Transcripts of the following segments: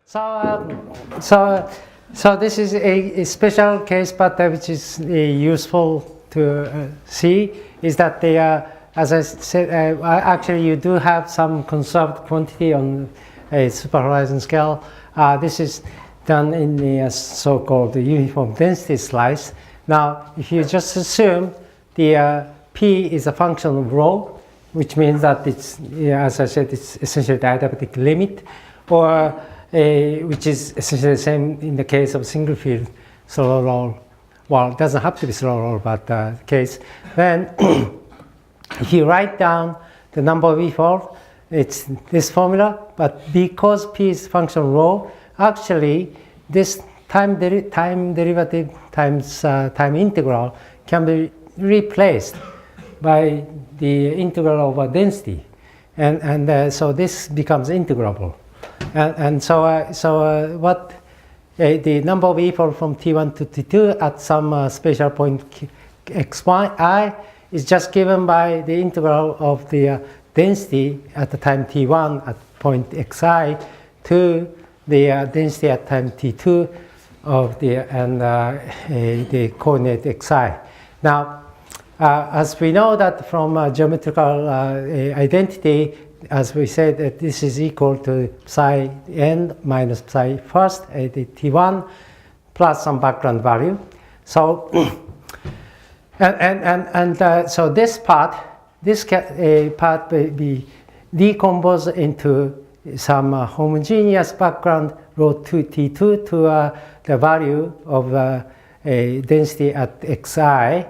So this is a special case, but which is useful to see is that they are, as I said, actually you do have some conserved quantity on a superhorizon scale. This is done in the so-called uniform density slice. Now, if you just assume the P is a function of rho, which means that it's, as I said, it's essentially the adiabatic limit, or which is essentially the same in the case of single field slow roll. Well, it doesn't have to be slow roll, but the case. Then, if you write down the number of E4, it's this formula, but because P is function rho, actually this time derivative times time integral can be replaced by the integral over density, and so this becomes integrable, and so what the number of E4 from T1 to T2 at some spatial point x, y, I is just given by the integral of the density at the time T1 at point xi to the density at time T2 of the coordinate xi. Now, as we know that from geometrical identity, as we said, that this is equal to psi n minus psi first, the T1 plus some background value. So, so this part will be decomposed into some homogeneous background rho 2 T2 to the value of density at xi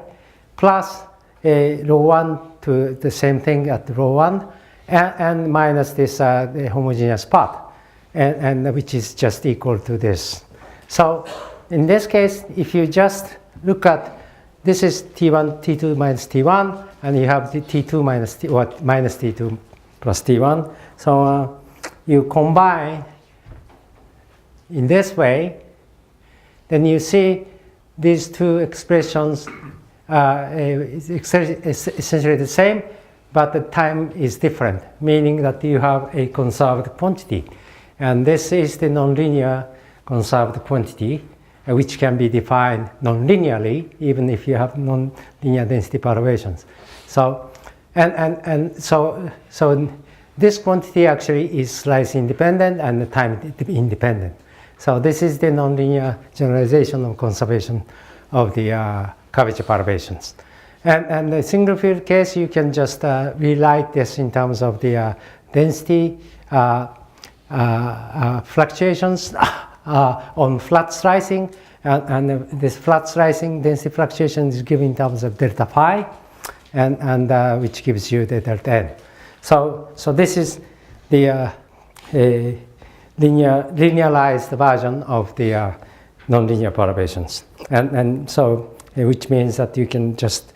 plus rho 1 to the same thing at rho 1 and minus this the homogeneous part, and which is just equal to this. So in this case, if you just look at this is T1, T2 minus T1, and you have the T2 minus T, what, minus T2 plus T1. So you combine in this way, then you see these two expressions is essentially the same, but the time is different, meaning that you have a conserved quantity. And this is the nonlinear conserved quantity, which can be defined non-linearly, even if you have non-linear density perturbations. So, so this quantity actually is slice independent and time independent. So this is the nonlinear generalization of conservation of the curvature perturbations. And the single field case, you can just rewrite this in terms of the density fluctuations on flat slicing, and this flat slicing density fluctuation is given in terms of delta phi, and which gives you the delta n. So this is the linearized version of the nonlinear perturbations, and so which means that you can just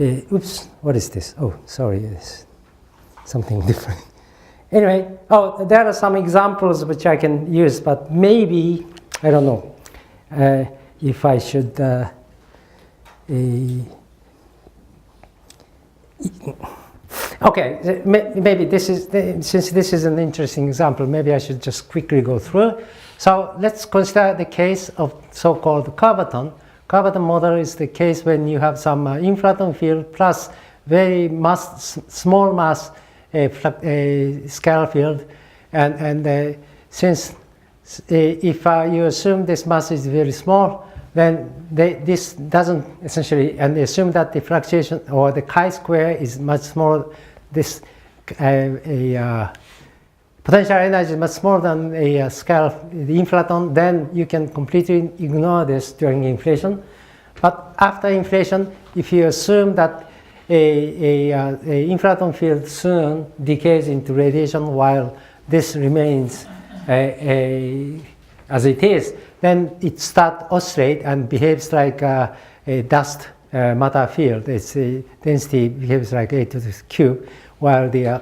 oops, what is this? Oh, sorry, it's something different. Anyway, oh, there are some examples which I can use, but maybe, I don't know, if I should, okay, maybe this is, since this is an interesting example, maybe I should just quickly go through. So let's consider the case of so-called Curvature. Curvature model is the case when you have some inflaton field plus very small mass scalar field, and since if you assume this mass is very small, then this doesn't essentially, and assume that the fluctuation or the chi-square is much smaller, this potential energy is much smaller than a scalar, the inflaton, then you can completely ignore this during inflation. But after inflation, if you assume that a inflaton field soon decays into radiation while this remains as it is, then it starts oscillate and behaves like a dust matter field. Its density behaves like a to the cube, while the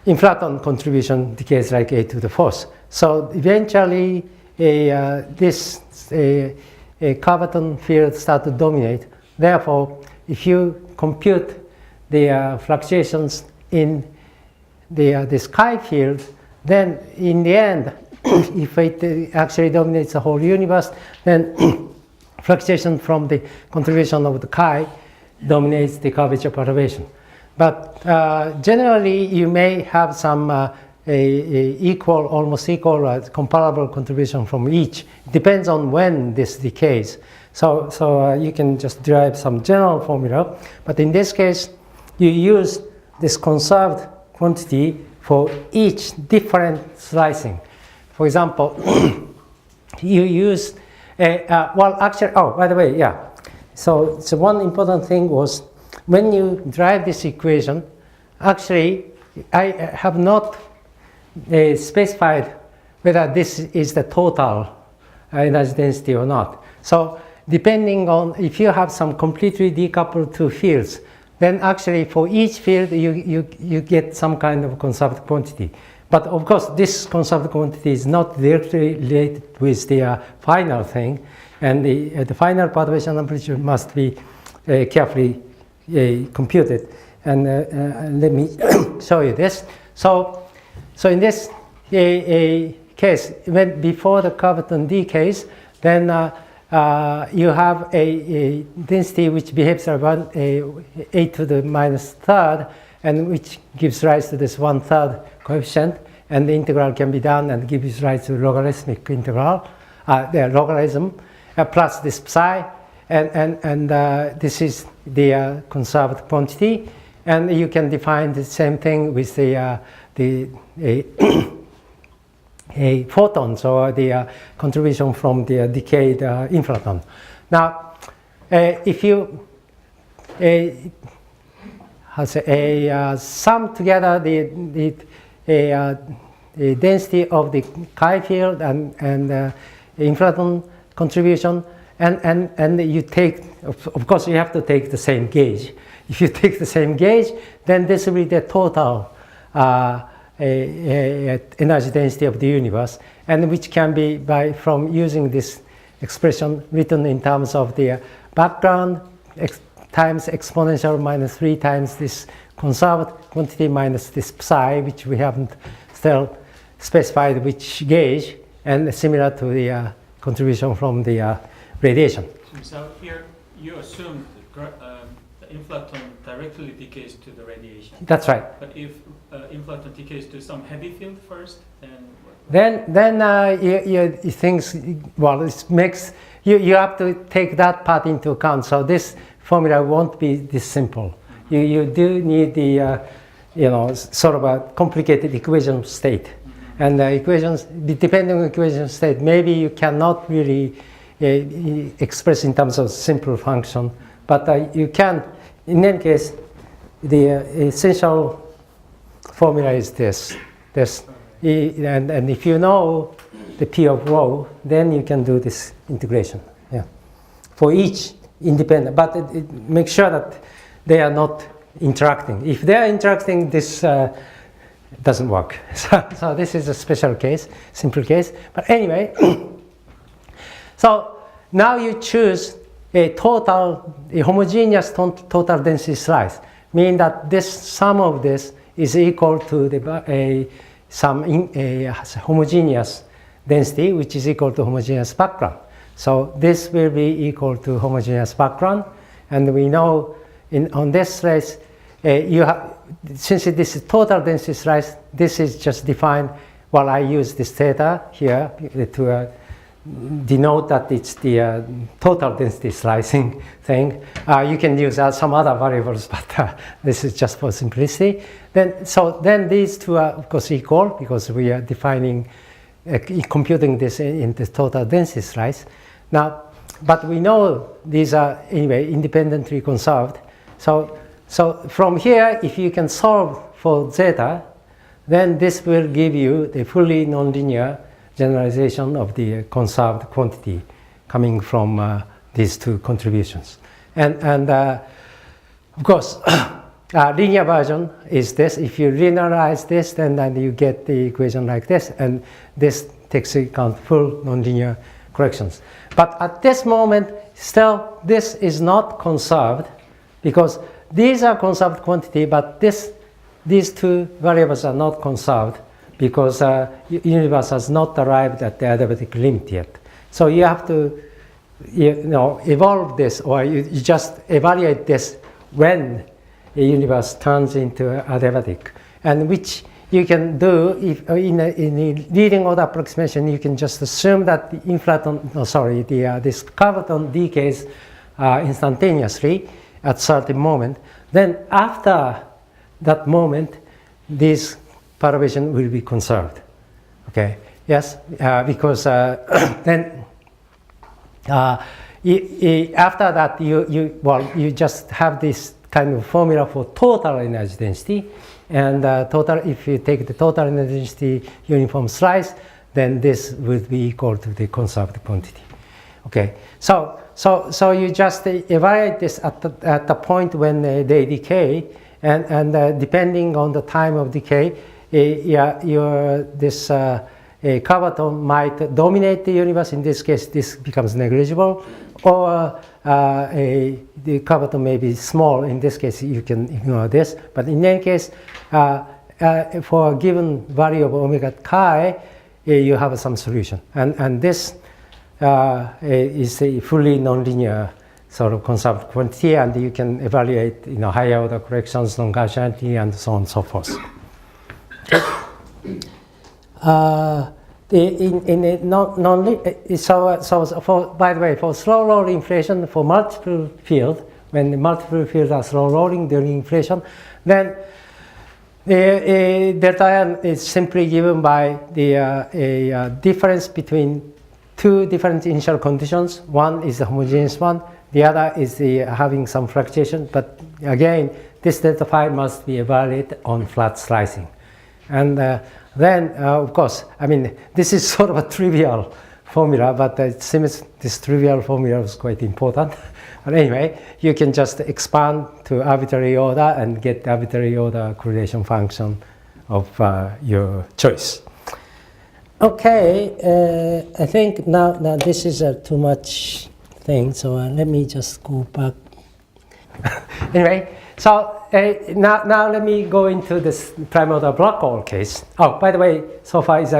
inflaton contribution decays like a to the fourth. So eventually, this Curvature field starts to dominate. Therefore, if you compute the fluctuations in this chi field, then in the end, if it actually dominates the whole universe, then fluctuation from the contribution of the chi dominates the curvature perturbation. But generally, you may have some equal, almost equal, comparable contribution from each. It depends on when this decays. So you can just derive some general formula. But in this case, you use this conserved quantity for each different slicing. For example, you use, well, actually, oh, by the way, yeah. So one important thing was when you derive this equation, actually, I have not specified whether this is the total energy density or not. So depending on if you have some completely decoupled two fields, then actually for each field you get some kind of conserved quantity. But of course, this conserved quantity is not directly related with the final thing, and the final perturbation amplitude must be carefully computed. And let me show you this. So in this case, when before the Curvature decays, then you have a density which behaves around 8 to the minus third, and which gives rise to this 1/3 coefficient, and the integral can be done and gives rise to logarithmic integral, the logarithm, plus this psi, and this is the conserved quantity, and you can define the same thing with a photons, or the contribution from the decayed inflaton. Now, if you sum together the density of the chi field and inflaton contribution, and you take, of course, you have to take the same gauge. If you take the same gauge, then this will be the total energy density of the universe, and which can be from using this expression written in terms of the background times exponential minus 3 times this conserved quantity minus this psi, which we haven't still specified which gauge, and similar to the contribution from the radiation. So here you assume the inflaton directly decays to the radiation. That's right. But if inflaton decays to some heavy field first, then you things, well, it makes you have to take that part into account. So this formula won't be this simple. You do need the sort of a complicated equation state, and the equations, depending on equation state, maybe you cannot really express in terms of simple function, but you can. In any case, the essential formula is this, and if you know the P of rho, then you can do this integration, for each independent, but make sure that they are not interacting. If they are interacting, this doesn't work. So this is a special case, simple case, but anyway, so now you choose a homogeneous total density slice, meaning that this sum of this is equal to some homogeneous density, which is equal to homogeneous background. So this will be equal to homogeneous background, and we know on this slice, since this is total density slice, this is just defined. Well, I use this theta here to denote that it's the total density slicing thing. You can use some other variables, but this is just for simplicity. Then these two are of course equal, because we are defining, computing this in the total density slice. Now, but we know these are anyway independently conserved. So from here, if you can solve for zeta, then this will give you the fully nonlinear generalization of the conserved quantity coming from these two contributions. And of course, linear version is this. If you linearize this, then you get the equation like this, and this takes into account full nonlinear corrections. But at this moment, still, this is not conserved, because these are conserved quantity, but these two variables are not conserved. because universe has not arrived at the adiabatic limit yet. So you have to evolve this, or you just evaluate this when the universe turns into adiabatic, and which you can do if in a leading order approximation. You can just assume that the this curvaton decays instantaneously at certain moment. Then after that moment, this perturbation will be conserved. Okay. Yes, because then after that you just have this kind of formula for total energy density, and if you take the total energy density uniform slice, then this would be equal to the conserved quantity. Okay, so you just evaluate this at the point when they decay, and depending on the time of decay, this curvaton might dominate the universe. In this case, this becomes negligible, or the curvaton may be small. In this case, you can ignore this. But in any case, for a given value of omega chi, you have some solution. And this is a fully nonlinear sort of conserved quantity, and you can evaluate higher order corrections, non-Gaussianity, and so on and so forth. By the way, for slow roll inflation for multiple field, when the multiple fields are slow rolling during inflation, then delta n is simply given by the difference between two different initial conditions. One is the homogeneous one, the other is having some fluctuation. But again, this delta phi must be evaluated on flat slicing. And then, of course, I mean, this is sort of a trivial formula, but it seems this trivial formula is quite important. But anyway, you can just expand to arbitrary order and get arbitrary order correlation function of your choice. Okay, I think now this is too much thing, so let me just go back. Anyway, so now let me go into this prime order black hole case. Oh, by the way, so far is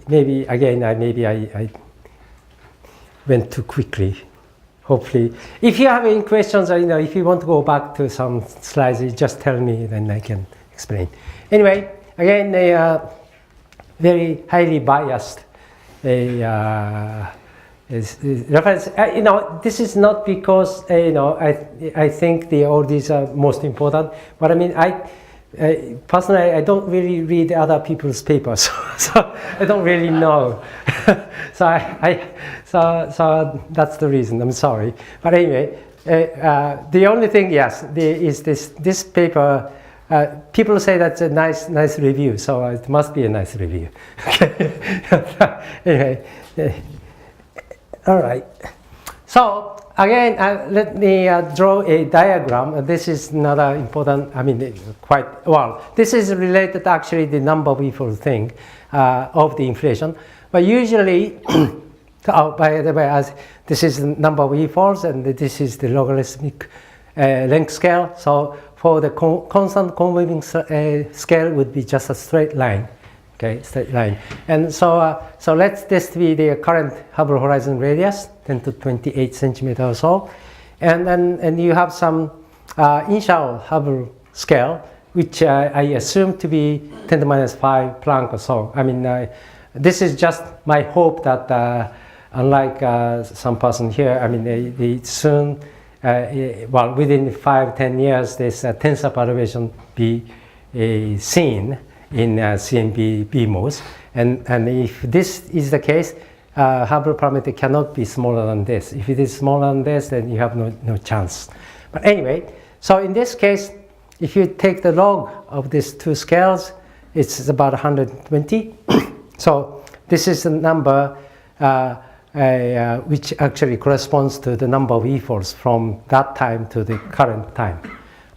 maybe I went too quickly. Hopefully, if you have any questions, or if you want to go back to some slides, you just tell me, then I can explain. Anyway, again, very highly biased reference. This is not because I think all these are most important, but I mean personally I don't really read other people's papers, so I don't really know. So that's the reason. I'm sorry, but anyway, the only thing, yes, is this paper. People say that's a nice review, so it must be a nice review. Anyway, all right. So again, let me draw a diagram. This is another important. I mean, quite well. This is related actually the number weefold thing of the inflation, but usually. By the way, as this is the number of weefolds, and this is the logarithmic length scale. So for the constant conmoving scale would be just a straight line, okay, straight line. And so let this be the current Hubble horizon radius, 10 to 28 centimeter or so, and you have some initial Hubble scale, which I assume to be 10 to minus 5 Planck or so. I mean, this is just my hope that. Unlike some person here, I mean, they soon, within 5-10 years, this tensor perturbation be seen in CMB BMOS. And if this is the case, Hubble parameter cannot be smaller than this. If it is smaller than this, then you have no chance. But anyway, so in this case, if you take the log of these two scales, it's about 120. So this is the number which actually corresponds to the number of weefolds from that time to the current time.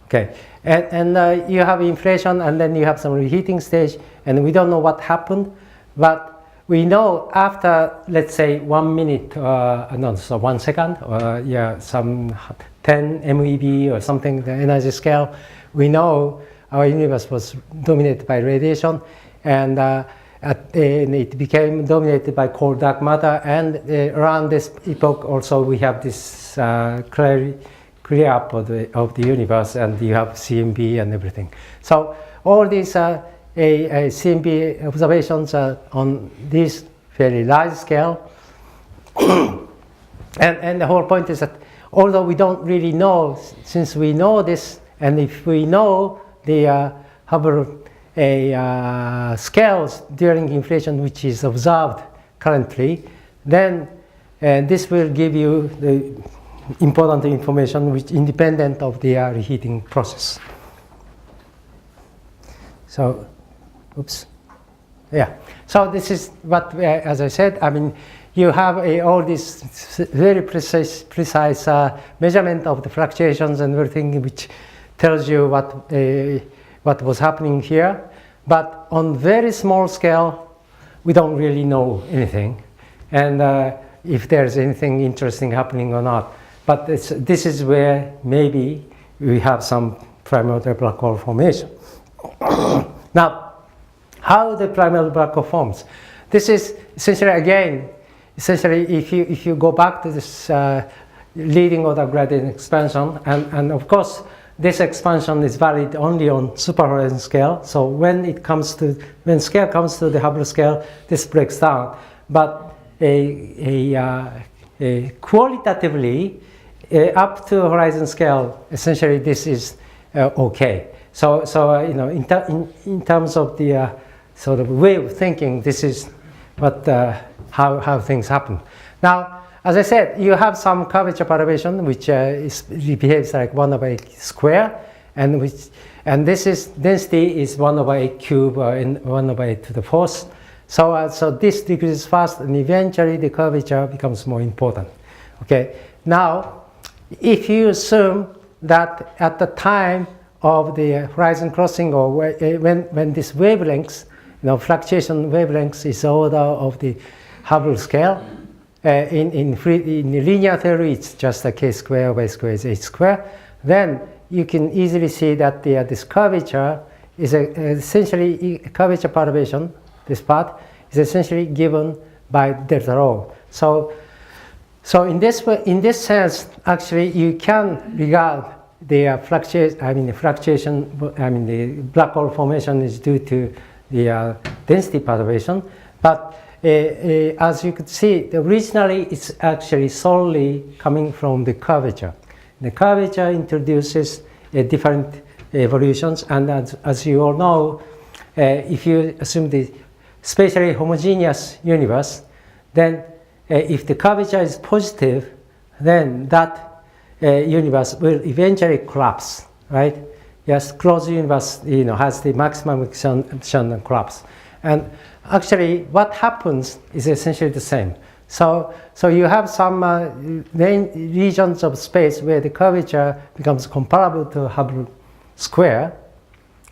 Okay, and you have inflation, and then you have some reheating stage, and we don't know what happened, but we know after, let's say, 1 minute, 1 second, or some 10 MeV or something, the energy scale, we know our universe was dominated by radiation, and it became dominated by cold dark matter. And around this epoch, also we have this clear up of the universe, and you have CMB and everything. So all these CMB observations are on this fairly large scale. And the whole point is that although we don't really know, since we know this, and if we know the Hubble scales during inflation, which is observed currently, then this will give you the important information which independent of the reheating process. So, oops, yeah. So this is what, as I said, I mean, you have all this very precise measurement of the fluctuations and everything, which tells you what was happening here. But on very small scale, we don't really know anything, and if there's anything interesting happening or not. But this is where maybe we have some primordial black hole formation. Now, how the primordial black hole forms? This is essentially, again, if you go back to this leading order gradient expansion, and of course this expansion is valid only on superhorizon scale. So when scale comes to the Hubble scale, this breaks down. But qualitatively, up to horizon scale, essentially this is okay. So you know, in terms of the sort of way of thinking, this is what how things happen. Now, as I said, you have some curvature perturbation which behaves like 1/8 square, and this is density is 1/8 cube and 1/8 to the fourth. So this decreases fast, and eventually the curvature becomes more important. Okay. Now, if you assume that at the time of the horizon crossing, or when this wavelengths, you know, fluctuation wavelengths is order of the Hubble scale. In linear theory, it's just a k square y square is h square. Then you can easily see that this curvature is essentially curvature perturbation. This part is essentially given by delta rho. So in this way, in this sense, actually, you can regard the fluctuation. The black hole formation is due to the density perturbation, but as you could see, originally it's actually solely coming from the curvature. The curvature introduces different evolutions, and as you all know, if you assume the spatially homogeneous universe, then if the curvature is positive, then that universe will eventually collapse, right? Yes, closed universe, you know, has the maximum expansion and collapse. And actually, what happens is essentially the same. So you have some regions of space where the curvature becomes comparable to Hubble square.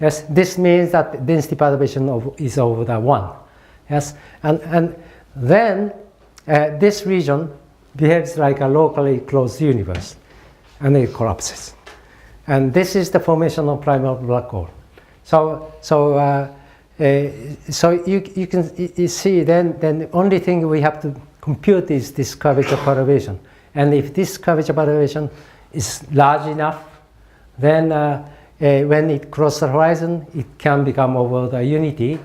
Yes, this means that density perturbation is over the 1. Yes, and then this region behaves like a locally closed universe, and it collapses. And this is the formation of primordial black hole. So you can see then the only thing we have to compute is this curvature perturbation. And if this curvature perturbation is large enough, then when it crosses the horizon, it can become over the unity.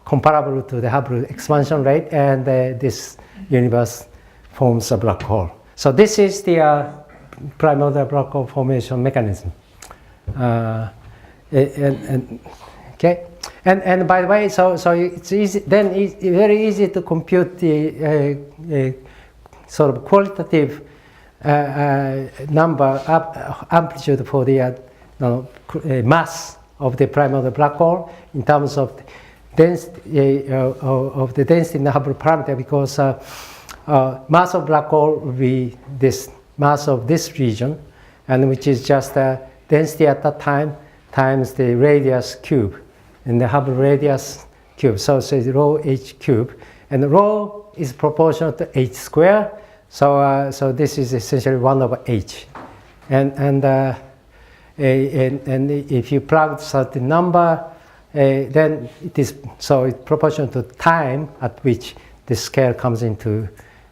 Comparable to the Hubble expansion rate, and this universe forms a black hole. So this is the primordial black hole formation mechanism. Okay, and by the way, so it's easy. Then it's very easy to compute the sort of qualitative amplitude for the mass of the primordial black hole in terms of density of the density in the Hubble parameter, because mass of black hole will be this mass of this region, and which is just density at that time times the radius cube, and the Hubble radius cube. So it's rho h cube, and rho is proportional to h square. So this is essentially 1/h, and and if you plug certain number, then it is so it's proportional to time at which the scale comes into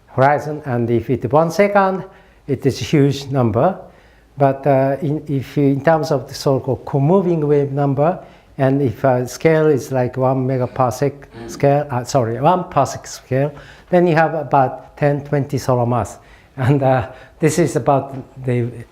horizon. And if it's 1 second, it is a huge number. But in terms of the so-called co-moving wave number, and if scale is like 1 megaparsec scale, 1 parsec scale, then you have about 10, 20 solar mass. And this is about the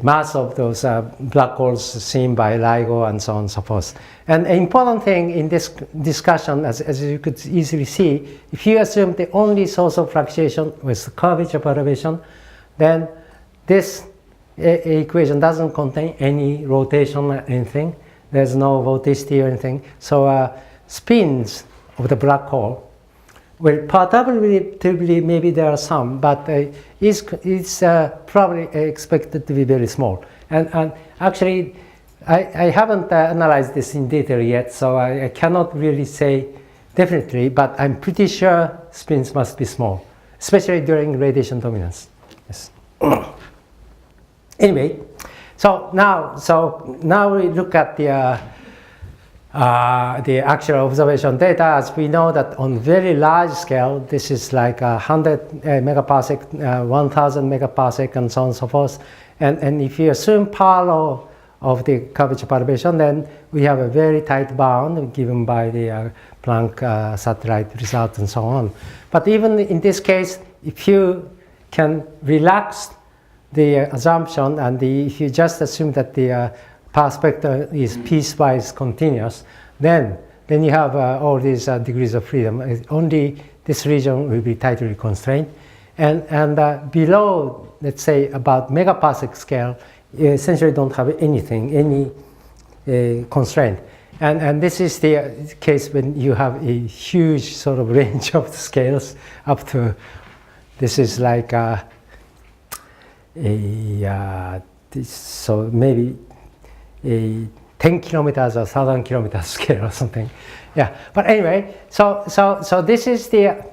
mass of those black holes seen by LIGO and so on and so forth. And an important thing in this discussion, as you could easily see, if you assume the only source of fluctuation was curvature perturbation, then this equation doesn't contain any rotation or anything. There's no vorticity or anything. So spins of the black hole, well, perturbatively maybe there are some, but it's probably expected to be very small. And actually, I haven't analyzed this in detail yet, so I cannot really say definitely, but I'm pretty sure spins must be small, especially during radiation dominance. Yes. Anyway, so now we look at the actual observation data. As we know that on very large scale, this is like 100 megaparsec, 1000 megaparsec, and so on and so forth. And if you assume power law of the curvature perturbation, then we have a very tight bound given by the Planck satellite result and so on. But even in this case, if you can relax the assumption, and if you just assume that the power spectrum is piecewise continuous, then you have all these degrees of freedom. Only this region will be tightly constrained. And below, let's say, about megaparsec scale, you essentially don't have anything, any constraint. And this is the case when you have a huge sort of range of scales up to, this is like so maybe a 10 kilometers or 1,000 kilometers scale or something. Yeah, but anyway, so this is the,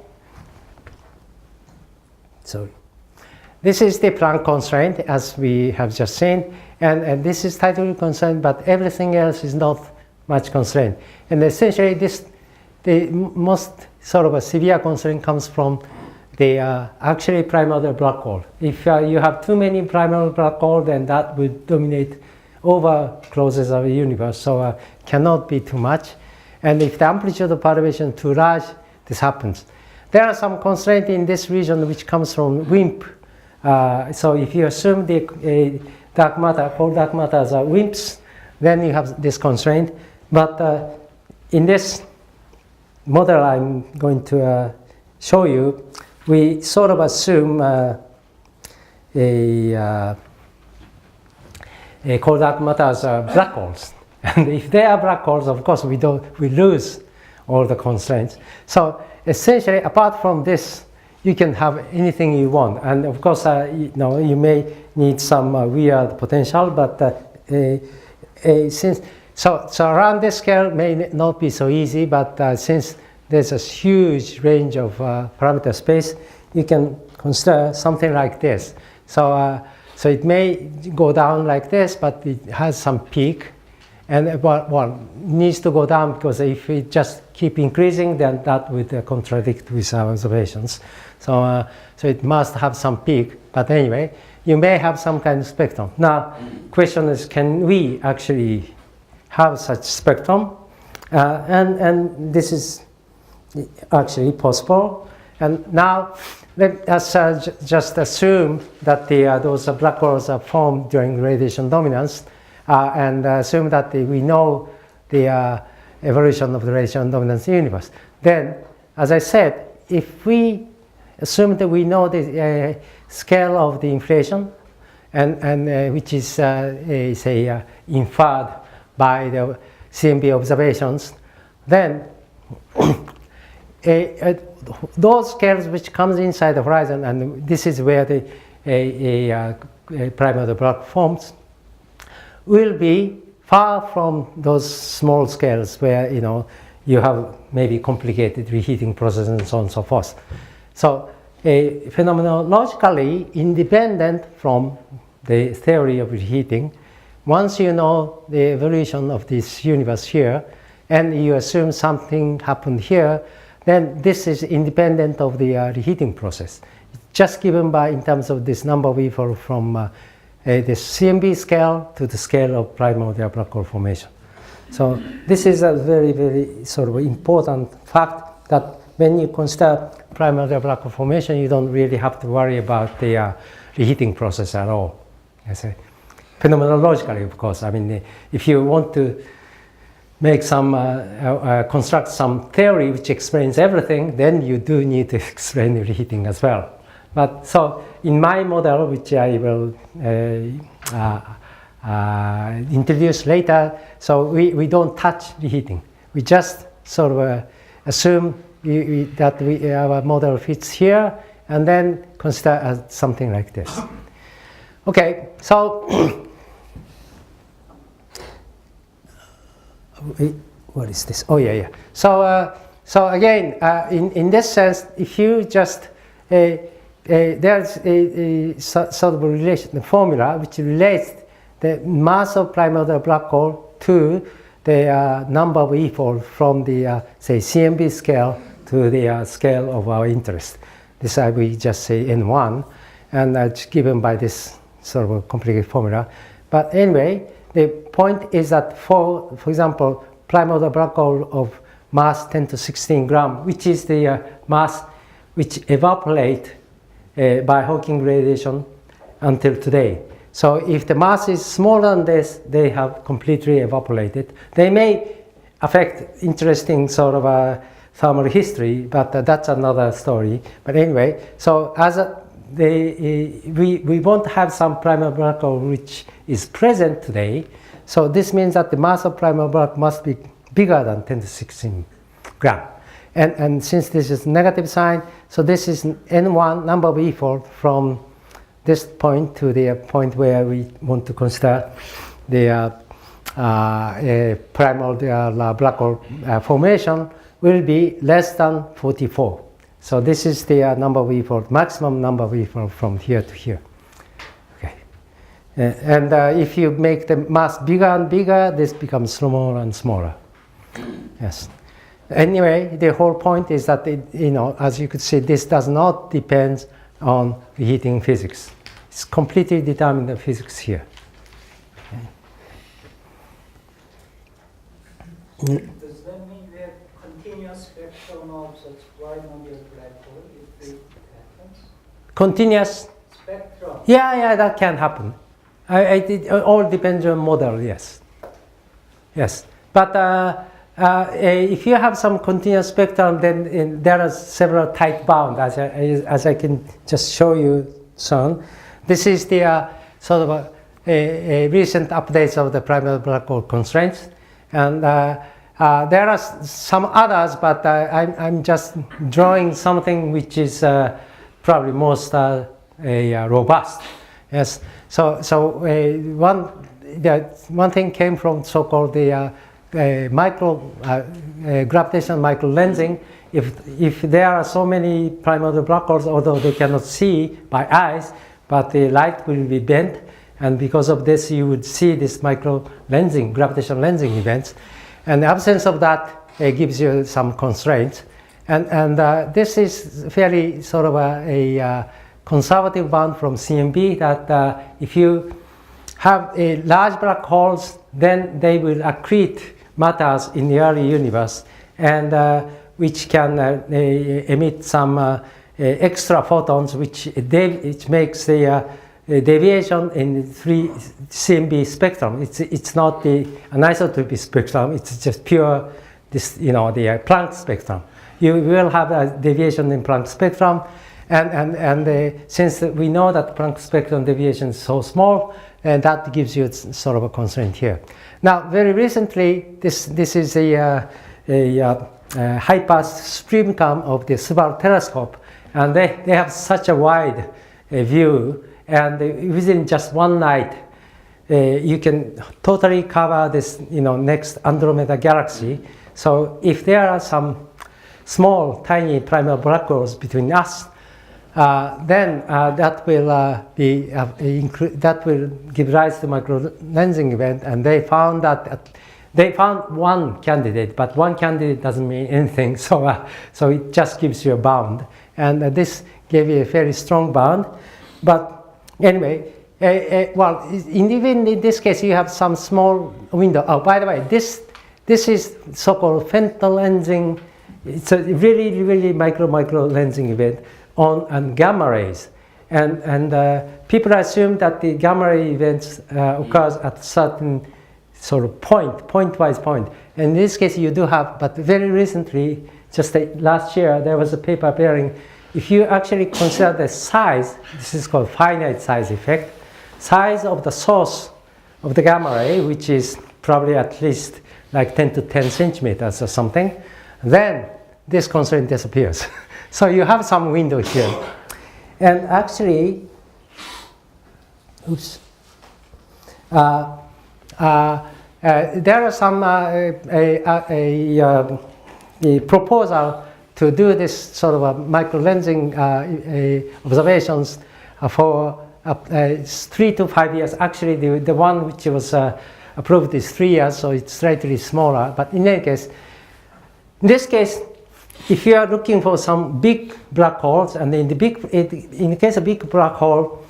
this is the Planck constraint as we have just seen, and this is tightly constrained, but everything else is not much constrained. And essentially the most sort of a severe constraint comes from the actually primordial black hole. If you have too many primordial black holes, then that would dominate over closures of the universe, so cannot be too much. And if the amplitude of perturbation is too large, this happens. There are some constraints in this region which comes from WIMP. So if you assume the dark matter, all dark matters are WIMPs, then you have this constraint. But in this model I'm going to show you, we sort of assume cold dark matters are black holes. And if they are black holes, of course, we lose all the constraints. So essentially, apart from this, you can have anything you want. And of course, you may need some weird potential, but so around this scale may not be so easy, but since there's a huge range of parameter space, you can consider something like this. So it may go down like this, but it has some peak. And well, needs to go down because if we just keep increasing, then that would contradict with our observations. So it must have some peak. But anyway, you may have some kind of spectrum. Now, question is, can we actually have such spectrum? And this is actually possible. And now let us just assume that those black holes are formed during radiation dominance, and assume that we know the evolution of the radiation dominance universe. Then, as I said, if we assume that we know the scale of the inflation, and which is say inferred by the CMB observations, then those scales which comes inside the horizon, and this is where the primordial black forms, will be far from those small scales where you have maybe complicated reheating processes and so on and so forth. So phenomenologically independent from the theory of reheating. Once you know the evolution of this universe here, and you assume something happened here, then this is independent of the reheating process. Just given by in terms of this number we follow from the CMB scale to the scale of primordial black hole formation. So this is a very, very sort of important fact that when you consider primordial black hole formation, you don't really have to worry about the reheating process at all. I say, phenomenologically, of course. I mean, if you want to make some, construct some theory which explains everything, then you do need to explain reheating as well. But so in my model, which I will introduce later, so we don't touch reheating. We just sort of assume that our model fits here, and then consider something like this. Okay, so what is this? Oh yeah. So again, in this sense, if you just there's a sort of a relation, a formula which relates the mass of primordial black hole to the number of E-fold from the say CMB scale to the scale of our interest. This we just say N1, and that's given by this sort of a complicated formula. But anyway, the point is that for example, primordial black hole of mass 10 to 16 gram, which is the mass which evaporate by Hawking radiation until today. So if the mass is smaller than this, they have completely evaporated. They may affect interesting sort of thermal history, but that's another story. But anyway, so as we won't have some primordial black hole which is present today. So this means that the mass of primordial black must be bigger than 10 to 16 gram. And since this is negative sign, so this is N1 number of E-fold from this point to the point where we want to consider the primordial black hole formation will be less than 44. So this is the number of E-fold, maximum number of E-fold from here to here. Okay. And if you make the mass bigger and bigger, this becomes smaller and smaller. Yes. Anyway, the whole point is that, as you could see, this does not depend on reheating physics. It's completely determined the physics here. Okay. Does that mean we have continuous spectrum of such primordial black hole if it happens? Continuous? Spectrum. Yeah, that can happen. It all depends on model, yes. Yes. But if you have some continuous spectrum, then there are several tight bounds, as I can just show you soon. This is the sort of a recent updates of the primordial black hole constraints. And there are some others, but I'm just drawing something which is probably most robust. Yes. So one thing came from so-called the gravitational micro lensing. If there are so many primordial black holes, although they cannot see by eyes, but the light will be bent, and because of this you would see this micro lensing, gravitational lensing events, and the absence of that gives you some constraints, and this is fairly sort of a conservative bound from CMB that if you have a large black holes, then they will accrete matters in the early universe, and which can emit some extra photons, which makes the deviation in 3 CMB spectrum. It's not the anisotropic spectrum. It's just pure the Planck spectrum. You will have a deviation in Planck spectrum, and since we know that Planck spectrum deviation is so small, and that gives you sort of a constraint here. Now, very recently, this is a high-pass streamcam of the Subaru telescope, and they have such a wide view, and within just one night, you can totally cover this, next Andromeda galaxy. So if there are some small, tiny primordial black holes between us then that will that will give rise to microlensing event, and they found that they found one candidate, but one candidate doesn't mean anything, so so it just gives you a bound, and this gave you a very strong bound. But anyway, well, even in this case, you have some small window. Oh, by the way, this is so-called femto lensing. It's a really micro lensing event on gamma rays, and people assume that the gamma ray events occurs at certain sort of pointwise point. In this case, you do have, but very recently, just last year, there was a paper appearing. If you actually consider the size, this is called finite size effect, size of the source of the gamma ray, which is probably at least like 10 to 10 centimeters or something, then this constraint disappears. So you have some window here. And actually, oops, there are some a proposal to do this sort of a microlensing observations for 3 to 5 years. Actually, the one which was approved is 3 years, so it's slightly smaller. But in any case, in this case, if you are looking for some big black holes, and in the case of big black hole,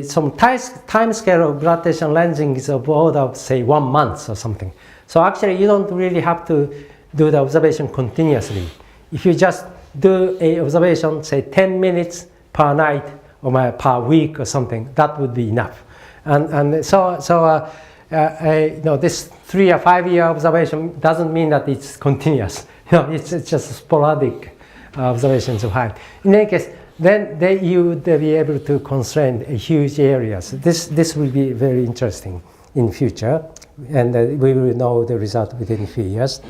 some time scale of gravitational lensing is of order of say 1 month or something. So actually, you don't really have to do the observation continuously. If you just do a observation, say 10 minutes per night or per week or something, that would be enough. And so you know, this 3 or 5 year observation doesn't mean that it's continuous. You know, it's just sporadic observations of height. In any case, then you would be able to constrain huge areas. This will be very interesting in future, and we will know the result within a few years.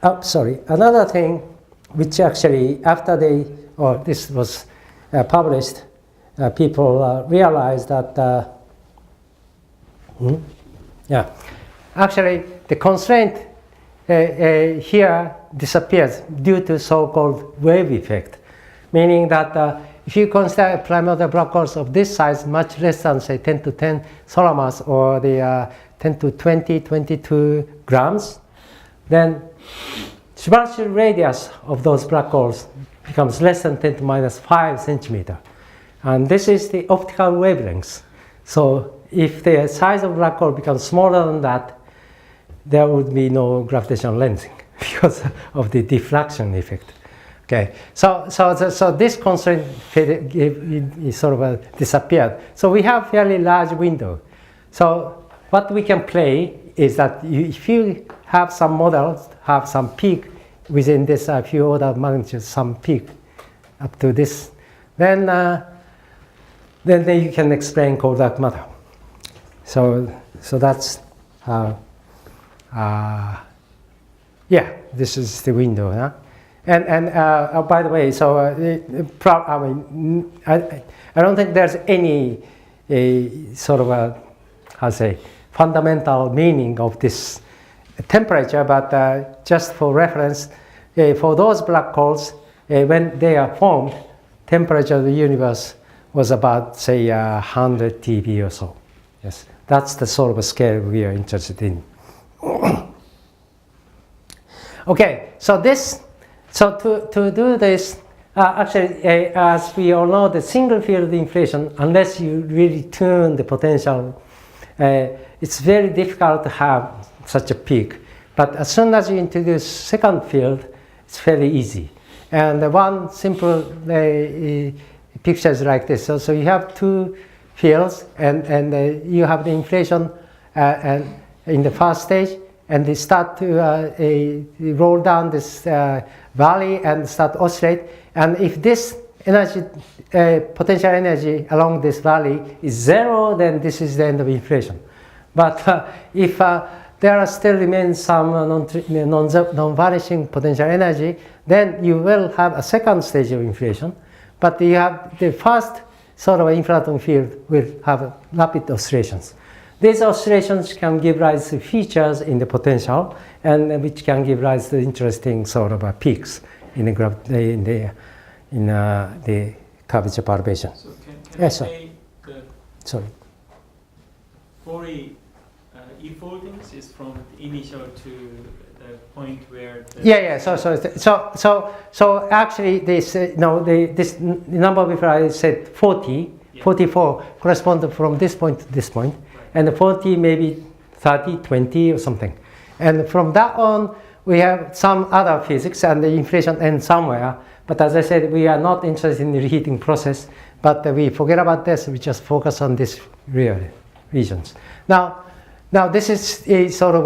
Oh, sorry. Another thing, which actually after this was published, people realized that actually the constraint here disappears due to so-called wave effect, meaning that if you consider primordial black holes of this size, much less than say 10 to 10 solar mass or the 10 to 20, 22 grams, then superficial radius of those black holes becomes less than 10 to minus 5 centimeter. And this is the optical wavelength. So if the size of black hole becomes smaller than that, there would be no gravitational lensing because of the diffraction effect. Okay, so this constraint sort of disappeared. So we have fairly large window. So what we can play is that if you have some models, have some peak within this few order of magnitude, some peak up to this, then you can explain cold dark matter. So that's yeah, this is the window, huh? And by the way, so I mean, I don't think there's any sort of a, how to say, fundamental meaning of this temperature, but just for reference, for those black holes, when they are formed, temperature of the universe was about say 100 TB or so. Yes, that's the sort of a scale we are interested in. Okay, so to do this, actually, as we all know, the single field inflation, unless you really tune the potential, it's very difficult to have such a peak. But as soon as you introduce second field, it's fairly easy. And one simple picture is like this. So you have two fields, and you have the inflation and in the first stage, and they start to roll down this valley and start to oscillate. And if this energy, potential energy along this valley is zero, then this is the end of inflation. But if there still remains some non-vanishing potential energy, then you will have a second stage of inflation. But you have the first sort of inflaton field will have rapid oscillations. These oscillations can give rise to features in the potential, and which can give rise to interesting sort of peaks in the the curvature perturbation. So can Yes, I sir. say the Sorry. Fourier e-foldings is from the initial to the point where the Yeah. So actually, this this number before I said 40, Yeah. 44 correspond from this point to this point, Right. and the 40 maybe 30, 20 or something, and from that on we have some other physics and the inflation ends somewhere. But as I said, we are not interested in the reheating process, but we forget about this. We just focus on these real regions. Now this is a sort of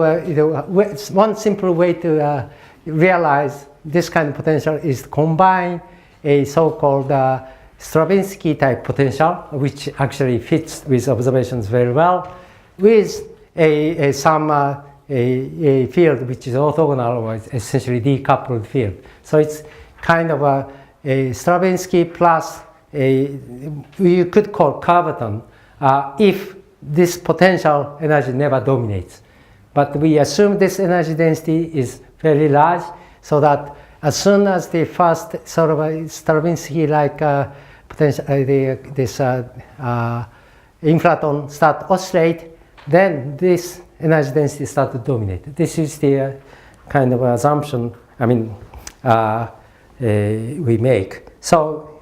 one simple way to realize this kind of potential is to combine a so-called Stravinsky type potential, which actually fits with observations very well, with a field which is orthogonal or essentially decoupled field. So it's kind of a Stravinsky plus you could call Curvature if this potential energy never dominates. But we assume this energy density is very large, so that as soon as the first sort of Stravinsky-like potential, this inflaton start to oscillate, then this energy density start to dominate. This is the kind of assumption, we make. So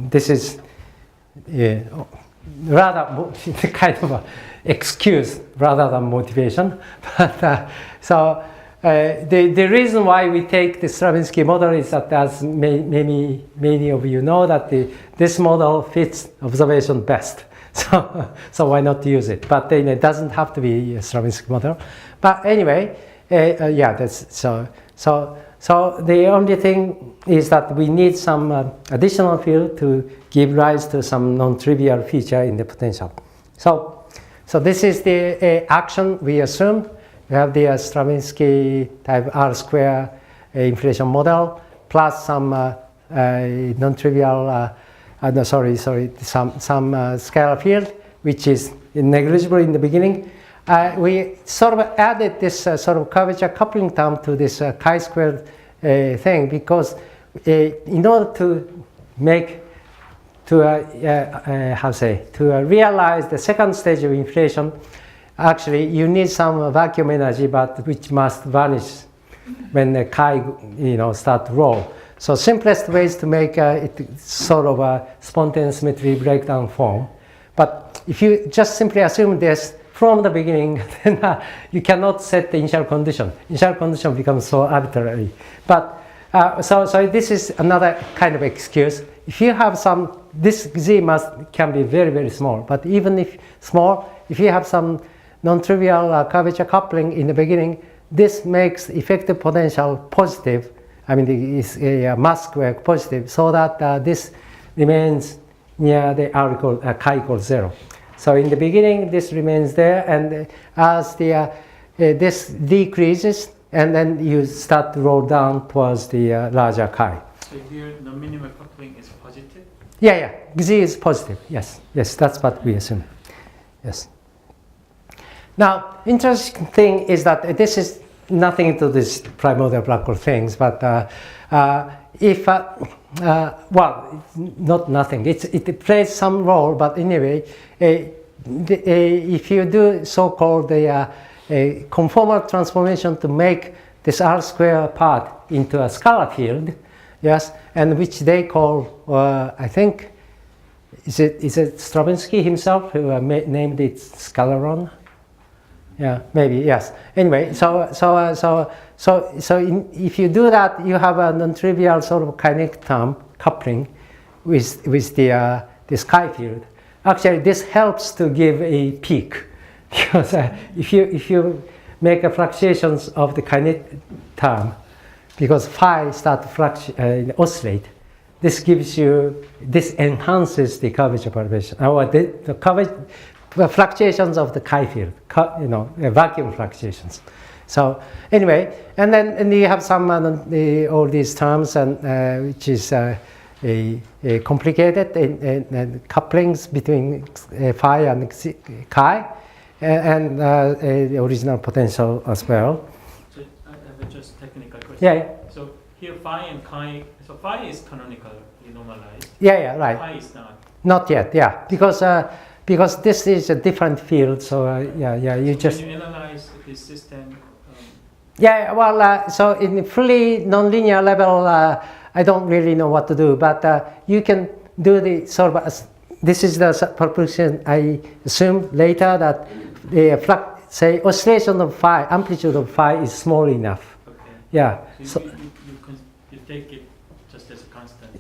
this is rather kind of an excuse rather than motivation. But the reason why we take the Stravinsky model is that, as many of you know, that this model fits observation best. So why not use it? But it doesn't have to be a Stravinsky model. But anyway, that's so the only thing is that we need some additional field to give rise to some non-trivial feature in the potential. So this is the action we assume. We have the Stravinsky type R square inflation model plus some non-trivial, some scalar field, which is negligible in the beginning. We sort of added this sort of curvature coupling term to this chi-squared thing because in order to make to realize the second stage of inflation, actually you need some vacuum energy, but which must vanish when the chi start to roll. So simplest ways to make it sort of a spontaneous symmetry breakdown form. But if you just simply assume this from the beginning, then you cannot set the initial condition. Initial condition becomes so arbitrary. But so this is another kind of excuse. If you have some, this Z can be very, very small. But even if small, if you have some non-trivial curvature coupling in the beginning, this makes effective potential positive. It's a mass square positive, so that this remains near the R chi equals 0. So in the beginning, this remains there, and as this decreases, and then you start to roll down towards the larger chi. So here the minimal coupling is positive? Yeah. Z is positive. Yes, that's what we assume. Yes. Now, interesting thing is that this is nothing to this primordial black hole things, but not nothing. It plays some role, but anyway, if you do so-called conformal transformation to make this R square part into a scalar field, yes, and which they call, I think, is it Stravinsky himself who named it scalaron? Yeah, maybe, yes. Anyway, if you do that, you have a non-trivial sort of kinetic term coupling with this chi field. Actually, this helps to give a peak because if you make a fluctuations of the kinetic term, because phi start to oscillate, this enhances the curvature perturbation, or the fluctuations of the chi field, vacuum fluctuations. So anyway, and then you have some all these terms, and which is complicated and couplings between phi and chi, and the original potential as well. So I have just technical question. Yeah. So here phi and chi, so phi is canonically normalized. Yeah, right. Chi is not. Not yet, yeah, because this is a different field. So you So just when you analyze this system. yeah. Well, so in fully nonlinear level, I don't really know what to do, but you can do the sort of. This is the proposition I assume later that the flux, say oscillation of phi, amplitude of phi is small enough. Okay. Yeah. So you take it just as a constant.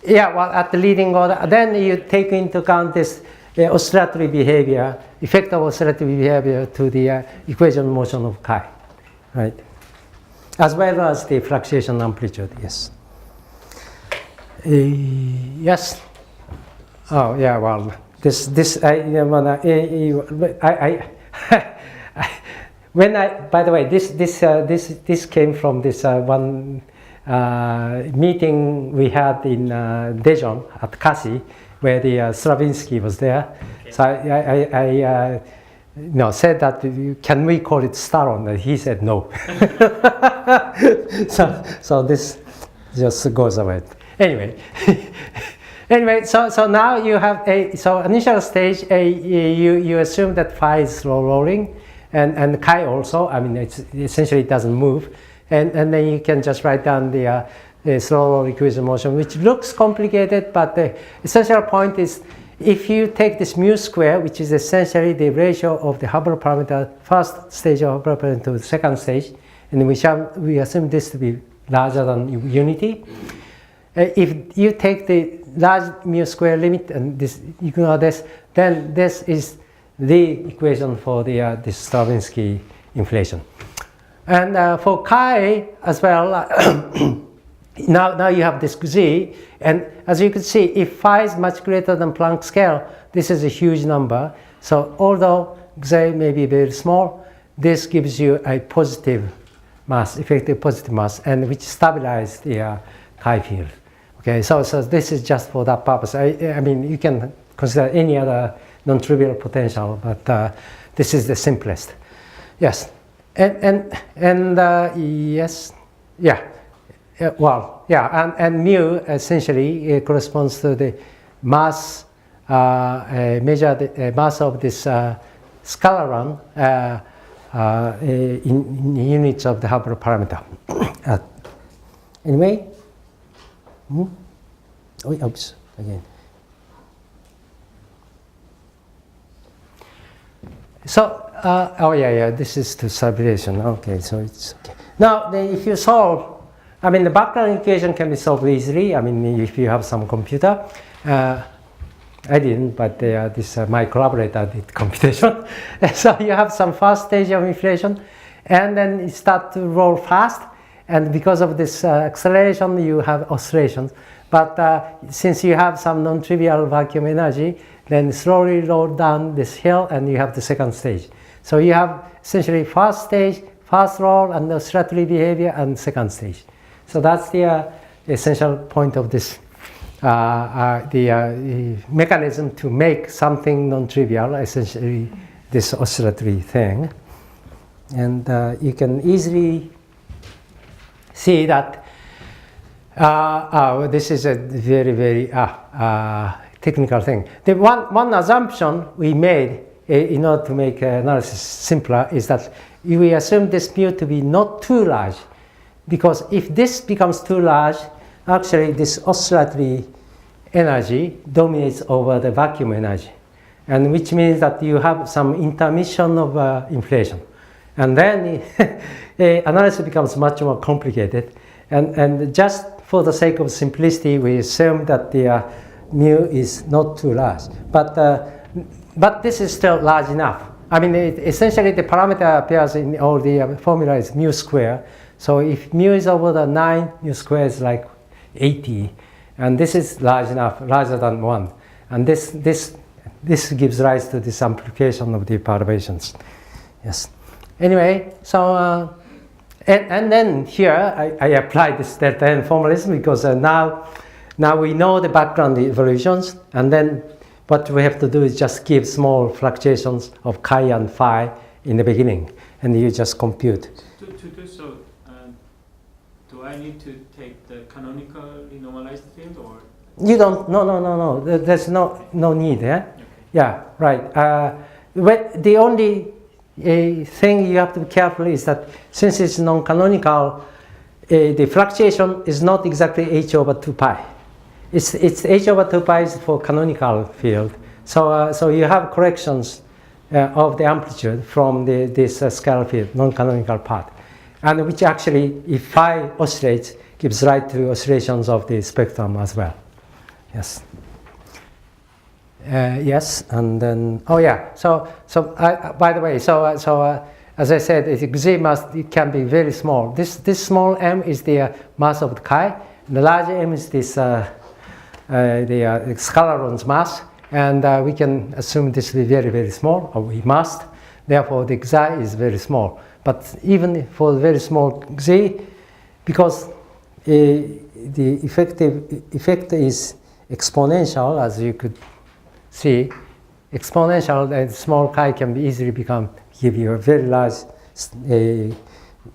Yeah, well, at the leading order, then you take into account this oscillatory behavior, effect of oscillatory behavior to the equation motion of chi, right? As well as the fluctuation amplitude, yes. Yes. Oh, yeah, well, when by the way, this came from this one meeting we had in Daejeon at Kasi, where the Stravinsky was there. Okay. So I said that can we call it Staron? And he said no. so this just goes away. Anyway, so now you have initial stage you assume that phi is slow rolling, and chi also. I mean, essentially it doesn't move. And then you can just write down the slow roll equation motion, which looks complicated, but the essential point is if you take this mu square, which is essentially the ratio of the Hubble parameter, first stage of Hubble parameter to the second stage, and we assume this to be larger than unity. If you take the large mu square limit and this ignore this, then this is the equation for the this Stravinsky inflation. And for chi as well, now you have this z, and as you can see, if phi is much greater than Planck scale, this is a huge number. So although z may be very small, this gives you a positive mass, effective positive mass, and which stabilizes the chi field. Okay, so this is just for that purpose. I mean, you can consider any other non-trivial potential, but this is the simplest. Yes. And yes, yeah, well, yeah, and mu essentially corresponds to the mass, measure the mass of this scalaron in units of the Hubble parameter. Anyway, oops, again. So, this is to sublimation. Okay, so it's okay. Now, if you solve, I mean, the background equation can be solved easily. I mean, if you have some computer. I didn't, but my collaborator did computation. So you have some first stage of inflation, and then it starts to roll fast. And because of this acceleration, you have oscillations. But since you have some non-trivial vacuum energy, then slowly roll down this hill, and you have the second stage. So you have essentially first stage, fast roll, and oscillatory behavior, and second stage. So that's the essential point of this, the mechanism to make something non-trivial, essentially this oscillatory thing. And you can easily see that this is a very, very technical thing. The one assumption we made in order to make analysis simpler is that we assume this mu to be not too large, because if this becomes too large, actually this oscillatory energy dominates over the vacuum energy, and which means that you have some intermission of inflation, and then analysis becomes much more complicated. And just for the sake of simplicity, we assume that the mu is not too large, but this is still large enough. I mean, essentially the parameter appears in all the formula is mu square. So if mu is over the 9, mu square is like 80, and this is large enough, larger than 1, and this gives rise to this amplification of the perturbations. Yes. Anyway, so and then here I apply this delta n formalism, because now we know the background evolutions, and then what we have to do is just give small fluctuations of chi and phi in the beginning, and you just compute. To do so, do do I need to take the canonically normalized field, or? You don't, no. There's no need, yeah? Okay. Yeah, right. The only thing you have to be careful is that since it's non-canonical, the fluctuation is not exactly h over 2 pi. It's h over 2 pi is for canonical field. So you have corrections of the amplitude from this scalar field, non-canonical part, and which actually, if phi oscillates, gives rise to oscillations of the spectrum as well. Yes. Yes, and then by the way, as I said, Z mass, it can be very small. This small m is the mass of the chi. The large m is this the scalaron's mass, and we can assume this to be very, very small, or we must. Therefore, the xi is very small. But even for very small z, because the effect is exponential, as you could see, exponential, and small chi can be easily give you a very large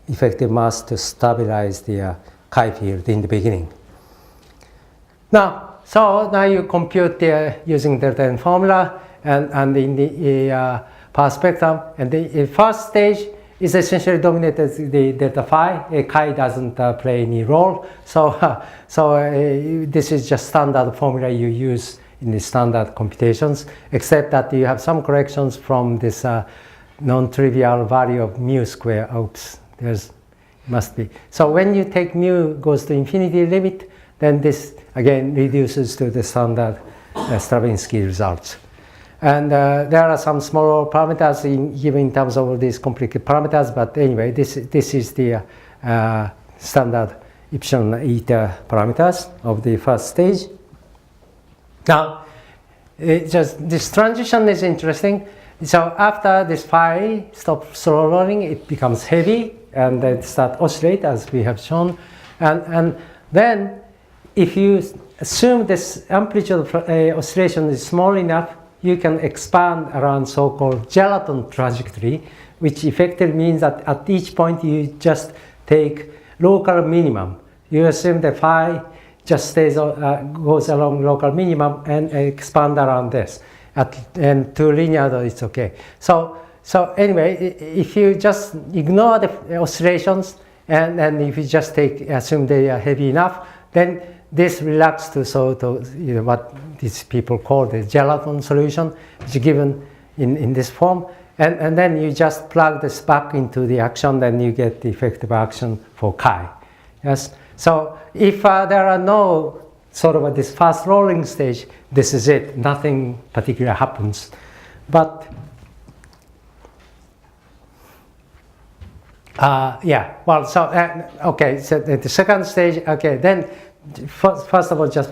effective mass to stabilize the chi field in the beginning. Now you compute using the delta n formula and in the power spectrum, and the first stage is essentially dominated the delta phi. Chi doesn't play any role. This is just standard formula you use in the standard computations, except that you have some corrections from this non-trivial value of mu square. Oops, there's must be. So when you take mu goes to infinity limit, then this again reduces to the standard Stravinsky results. And there are some smaller parameters given in terms of all these complicated parameters, but anyway, this is the standard epsilon eta parameters of the first stage. Now, this transition is interesting. So after this phi stops slow rolling, it becomes heavy, and it starts oscillate, as we have shown. And then, if you assume this amplitude of oscillation is small enough, you can expand around so-called gelatin trajectory, which effectively means that at each point you just take local minimum. You assume the phi just goes along local minimum and expand around this. And to linear, it's okay. So anyway, if you just ignore the oscillations and if you just assume they are heavy enough, then this relaxes to what these people call the gelatin solution, which is given in this form. And then you just plug this back into the action, then you get the effective action for chi. Yes. So if there are no sort of this fast rolling stage, this is it. Nothing particular happens. But okay. So the second stage. Okay, then first of all, just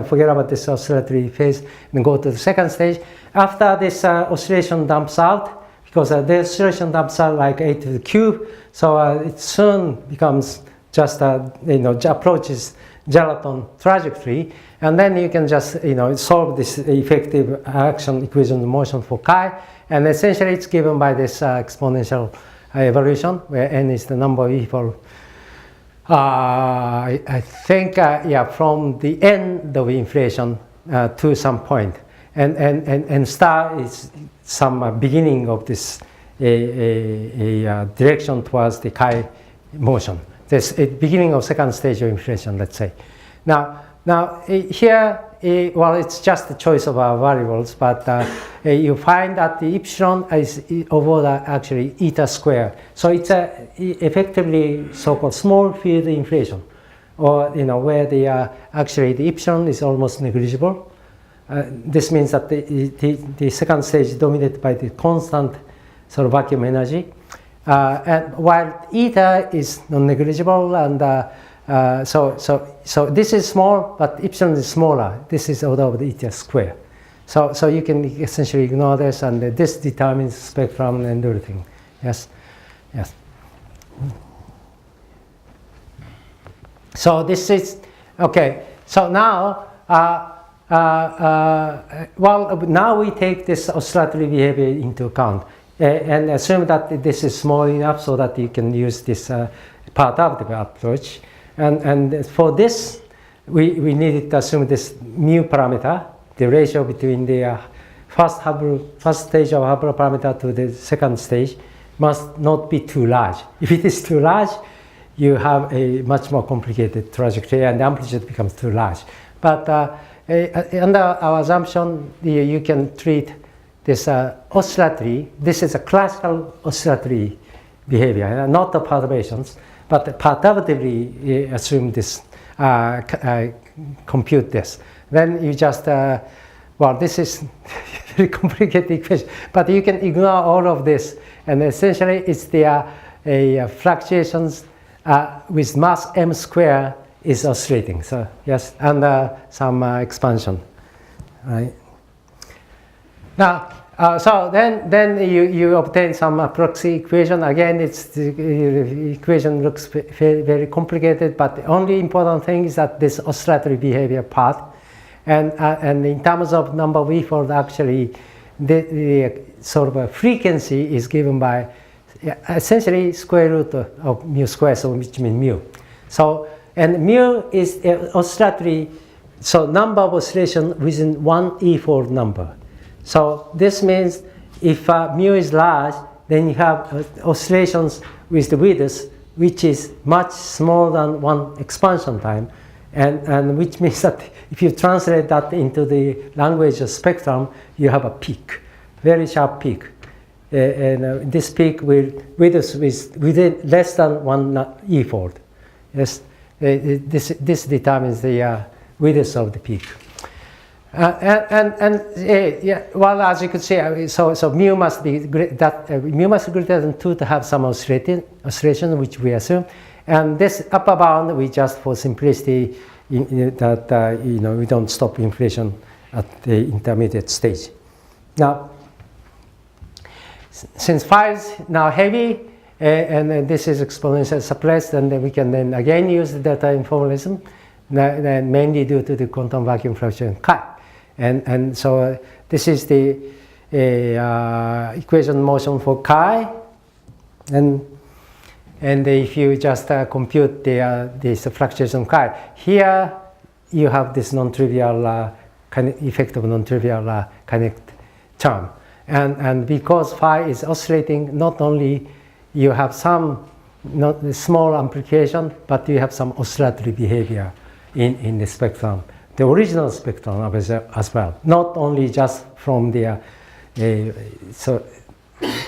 forget about this oscillatory phase and go to the second stage. After this oscillation dumps out, because the oscillation dumps out like a to the cube, so it soon becomes just approaches gelatin trajectory, and then you can just solve this effective action equation of motion for chi, and essentially it's given by this exponential evolution where n is the number of equal. I think from the end of inflation to some point, and star is some beginning of this direction towards the chi motion. This beginning of second stage of inflation, let's say. Now here, it's just a choice of variables, but you find that the epsilon is over actually eta square. So it's effectively so-called small field inflation, or where actually the epsilon is almost negligible. This means that the second stage is dominated by the constant sort of vacuum energy. And while eta is non-negligible, and so this is small, but epsilon is smaller. This is order of the eta square. So you can essentially ignore this, and this determines spectrum and everything. Yes. So this is okay. So now, now we take this oscillatory behavior into account. And assume that this is small enough so that you can use this perturbative approach. And for this, we needed to assume this mu parameter, the ratio between the first stage of Hubble parameter to the second stage must not be too large. If it is too large, you have a much more complicated trajectory and the amplitude becomes too large. But under our assumption, you can treat this oscillatory. This is a classical oscillatory behavior, not the perturbations, but perturbatively assume this, compute this. Then you just, well, this is very complicated equation, but you can ignore all of this, and essentially it's the fluctuations with mass m square is oscillating. So yes, and some expansion, right? Now, so then you obtain some proxy equation. Again, it's the equation looks very complicated, but the only important thing is that this oscillatory behavior part, and in terms of number of E-fold, actually the sort of a frequency is given by essentially square root of mu square, so which means mu. So and mu is oscillatory, so number of oscillation within one E-fold number. So this means if mu is large, then you have oscillations with the width which is much smaller than one expansion time, and which means that if you translate that into the language of spectrum, you have a peak, very sharp peak. And this peak will width within less than one E-fold. Yes, this determines the width of the peak. Yeah, well, as you could see, so mu must be mu must be greater than 2 to have some oscillation, which we assume, and this upper bound we just for simplicity that we don't stop inflation at the intermediate stage. Now, since phi is now heavy, and this is exponential suppressed, and then we can then again use the delta informalism, mainly due to the quantum vacuum fluctuation chi. And so this is the equation motion for chi, and if you just compute this fluctuation chi, here you have this non-trivial effect of non-trivial kinetic term, and because phi is oscillating, not only you have some small amplification, but you have some oscillatory behavior in the spectrum. The original spectrum as well, not only just from the so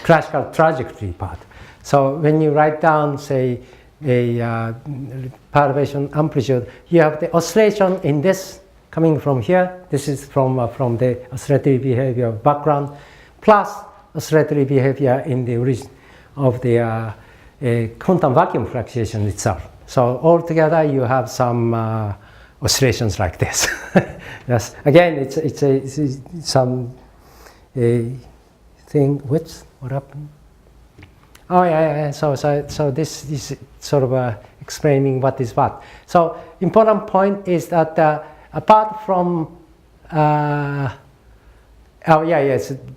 classical trajectory part. So when you write down, say, a perturbation amplitude, you have the oscillation in this coming from here. This is from the oscillatory behavior background, plus oscillatory behavior in the origin of the quantum vacuum fluctuation itself. So altogether, you have some oscillations like this. Yes. Again, it's some thing. What happened? Oh yeah. So this is sort of explaining what is what. So important point is that apart from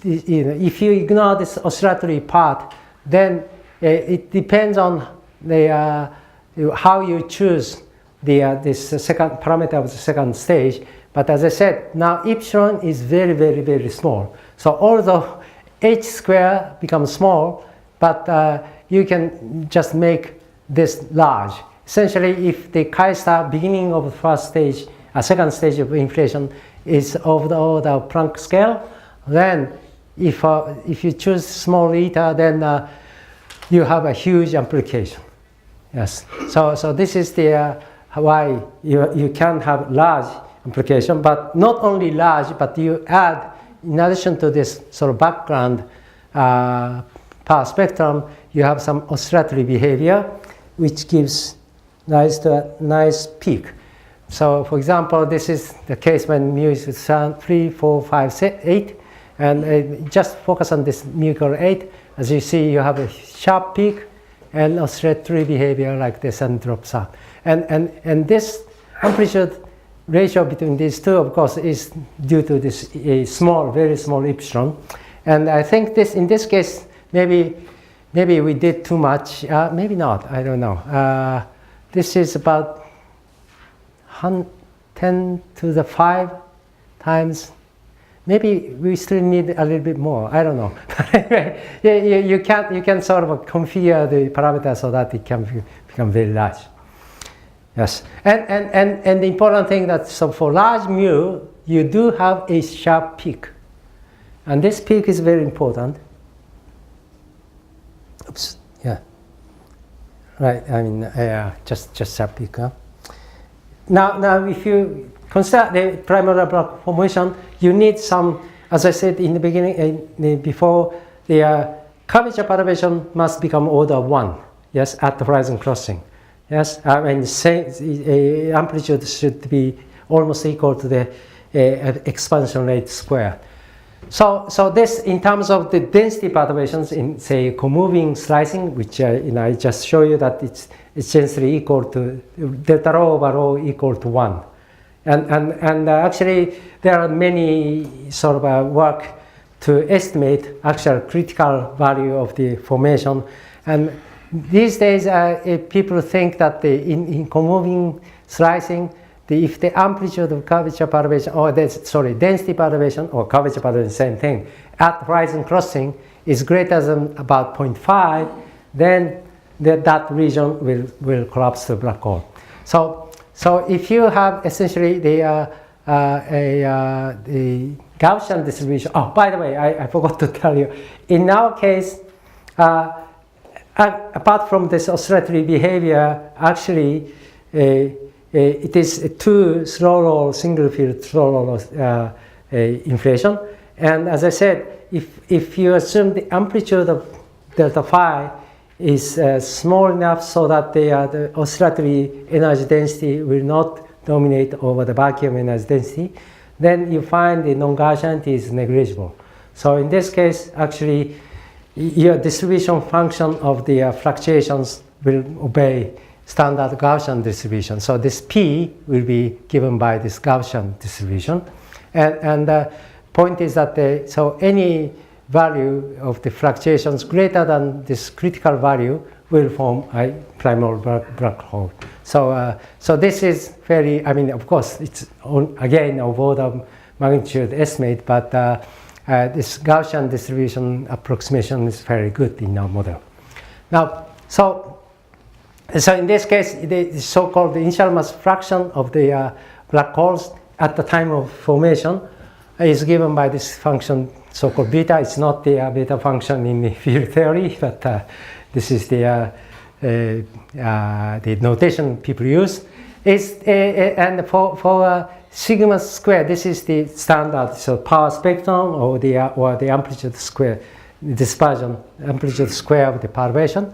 if you ignore this oscillatory part, then it depends on the how you choose this second parameter of the second stage. But as I said, now epsilon is very, very, very small. So although h square becomes small, but you can just make this large. Essentially, if the chi-star beginning of the first stage, second stage of inflation is of the order of Planck scale, then if you choose small eta, then you have a huge amplification. Yes. So this is the why you can have large amplification, but not only large, but you add, in addition to this sort of background power spectrum, you have some oscillatory behavior, which gives rise to a nice peak. So, for example, this is the case when mu is 3, 4, 5, 8, and just focus on this mu equal 8. As you see, you have a sharp peak and oscillatory behavior like this, and drops out. And this amplitude ratio between these two, of course, is due to this small, very small epsilon. And I think this, in this case, maybe we did too much. Maybe not. I don't know. this is about 10 to the 5 times. Maybe we still need a little bit more. I don't know. you can sort of configure the parameter so that it can become very large. Yes, and the important thing that so for large mu, you do have a sharp peak, and this peak is very important. Oops, yeah, right. I mean, just sharp peak. Huh? Now, if you consider the primordial block formation, you need some, as I said in the beginning, before, the curvature perturbation must become order 1. Yes, at the horizon crossing. Yes, I mean, amplitude should be almost equal to the expansion rate square. So this, in terms of the density perturbations in, say, comoving slicing, which I just show you that it's essentially equal to delta rho over rho equal to 1. And actually, there are many sort of work to estimate actual critical value of the formation. And these days, people think that in comoving slicing, if the amplitude of curvature perturbation, or density perturbation or curvature perturbation, same thing, at horizon crossing is greater than about 0.5, then that region will collapse to black hole. So if you have essentially the Gaussian distribution. Oh, by the way, I forgot to tell you. In our case, apart from this oscillatory behavior, actually, it is two slow roll, single field slow roll inflation. And as I said, if you assume the amplitude of delta phi is small enough so that the oscillatory energy density will not dominate over the vacuum energy density, then you find the non-Gaussianity is negligible. So in this case, actually, your distribution function of the fluctuations will obey standard Gaussian distribution. So this P will be given by this Gaussian distribution. And the point is that so any value of the fluctuations greater than this critical value will form a primordial black hole. So this is very, I mean, of course, it's again of order magnitude estimate, but this Gaussian distribution approximation is very good in our model. Now, so in this case, the so-called initial mass fraction of the black holes at the time of formation is given by this function so-called beta. It's not the beta function in the field theory, but this is the notation people use. And for sigma square, this is the standard, so power spectrum or the amplitude square, dispersion amplitude square of the perturbation.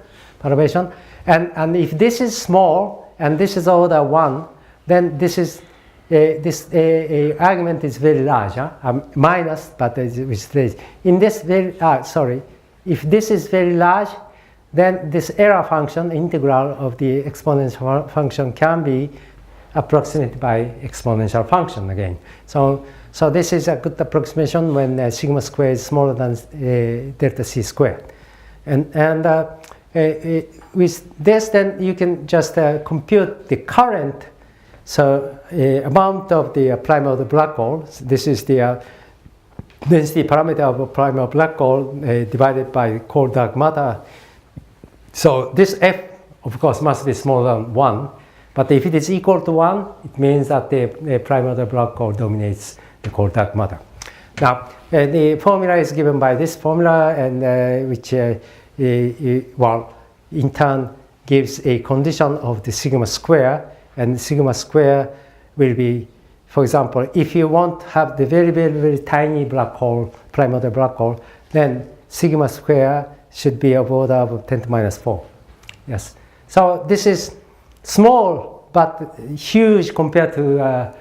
And if this is small and this is order 1, then this is this argument is very large, minus, but with this. In this very if this is very large, then this error function integral of the exponential function can be approximated by exponential function again. So this is a good approximation when sigma square is smaller than delta c squared. And with this, then you can just compute the current amount of the primordial black hole. This is the density parameter of a primordial black hole divided by cold dark matter. So this f, of course, must be smaller than 1. But if it is equal to 1, it means that the primordial black hole dominates the cold dark matter. Now, the formula is given by this formula, and which, in turn gives a condition of the sigma square. And sigma square will be, for example, if you want to have the very, very, very tiny black hole, primordial black hole, then sigma square should be of order of 10 to minus 4. Yes. So this is small but huge compared to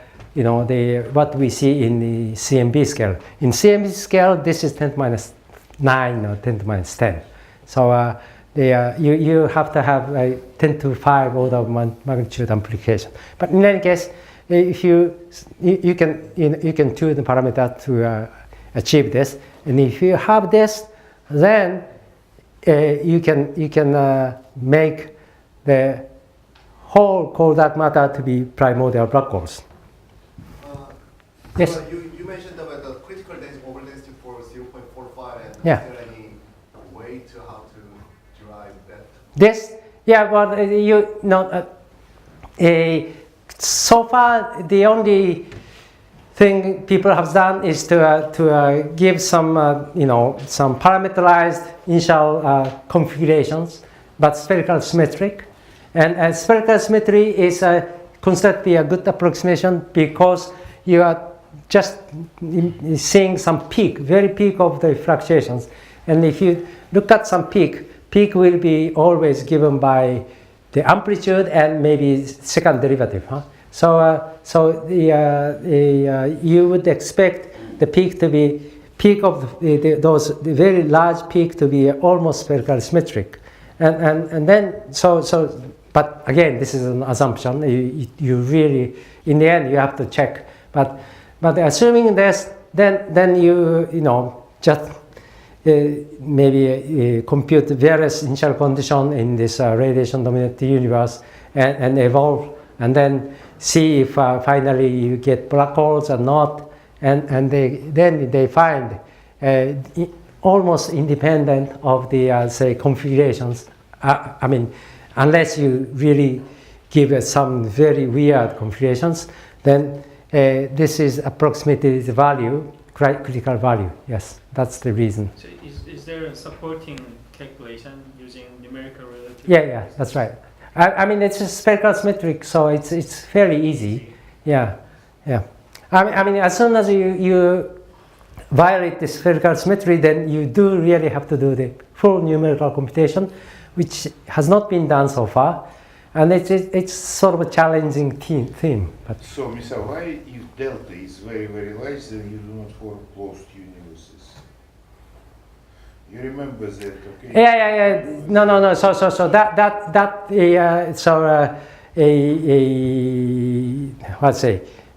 what we see in the CMB scale. In CMB scale, this is 10 to minus 9 or 10 to minus 10. So you have to have a 10 to 5 order of magnitude amplification. But in any case, if you can tune the parameter to achieve this, and if you have this, then you can make the whole cold dark matter to be primordial black holes. Yes. So you mentioned about the critical over density for 0.45, and Yeah. is there any way to how to derive that? This, yeah, well, you know, so far the only thing people have done is to give some, some parameterized initial configurations, but spherical symmetric. And spherical symmetry is considered to be a good approximation because you are just seeing some peak, very peak of the fluctuations. And if you look at some peak will be always given by the amplitude and maybe second derivative. Huh? So you would expect the peak to be those very large peak to be almost spherical symmetric, and then but again, this is an assumption. You really, in the end, you have to check. But assuming this, then you just maybe compute various initial conditions in this radiation-dominated universe and evolve, and then see if finally you get black holes or not, and then they find almost independent of the say configurations. I mean, unless you really give some very weird configurations, then this is approximately the value, critical value. Yes, that's the reason. So is there a supporting calculation using numerical relativity? Yeah, that's right. I mean, it's a spherical symmetric, so it's fairly easy. Yeah. I mean, as soon as you violate the spherical symmetry, then you do really have to do the full numerical computation, which has not been done so far, and it's sort of a challenging theme. But so, Misao, why if delta is very, very large, then you do not form closed universes? You remember that, okay? Yeah. No. So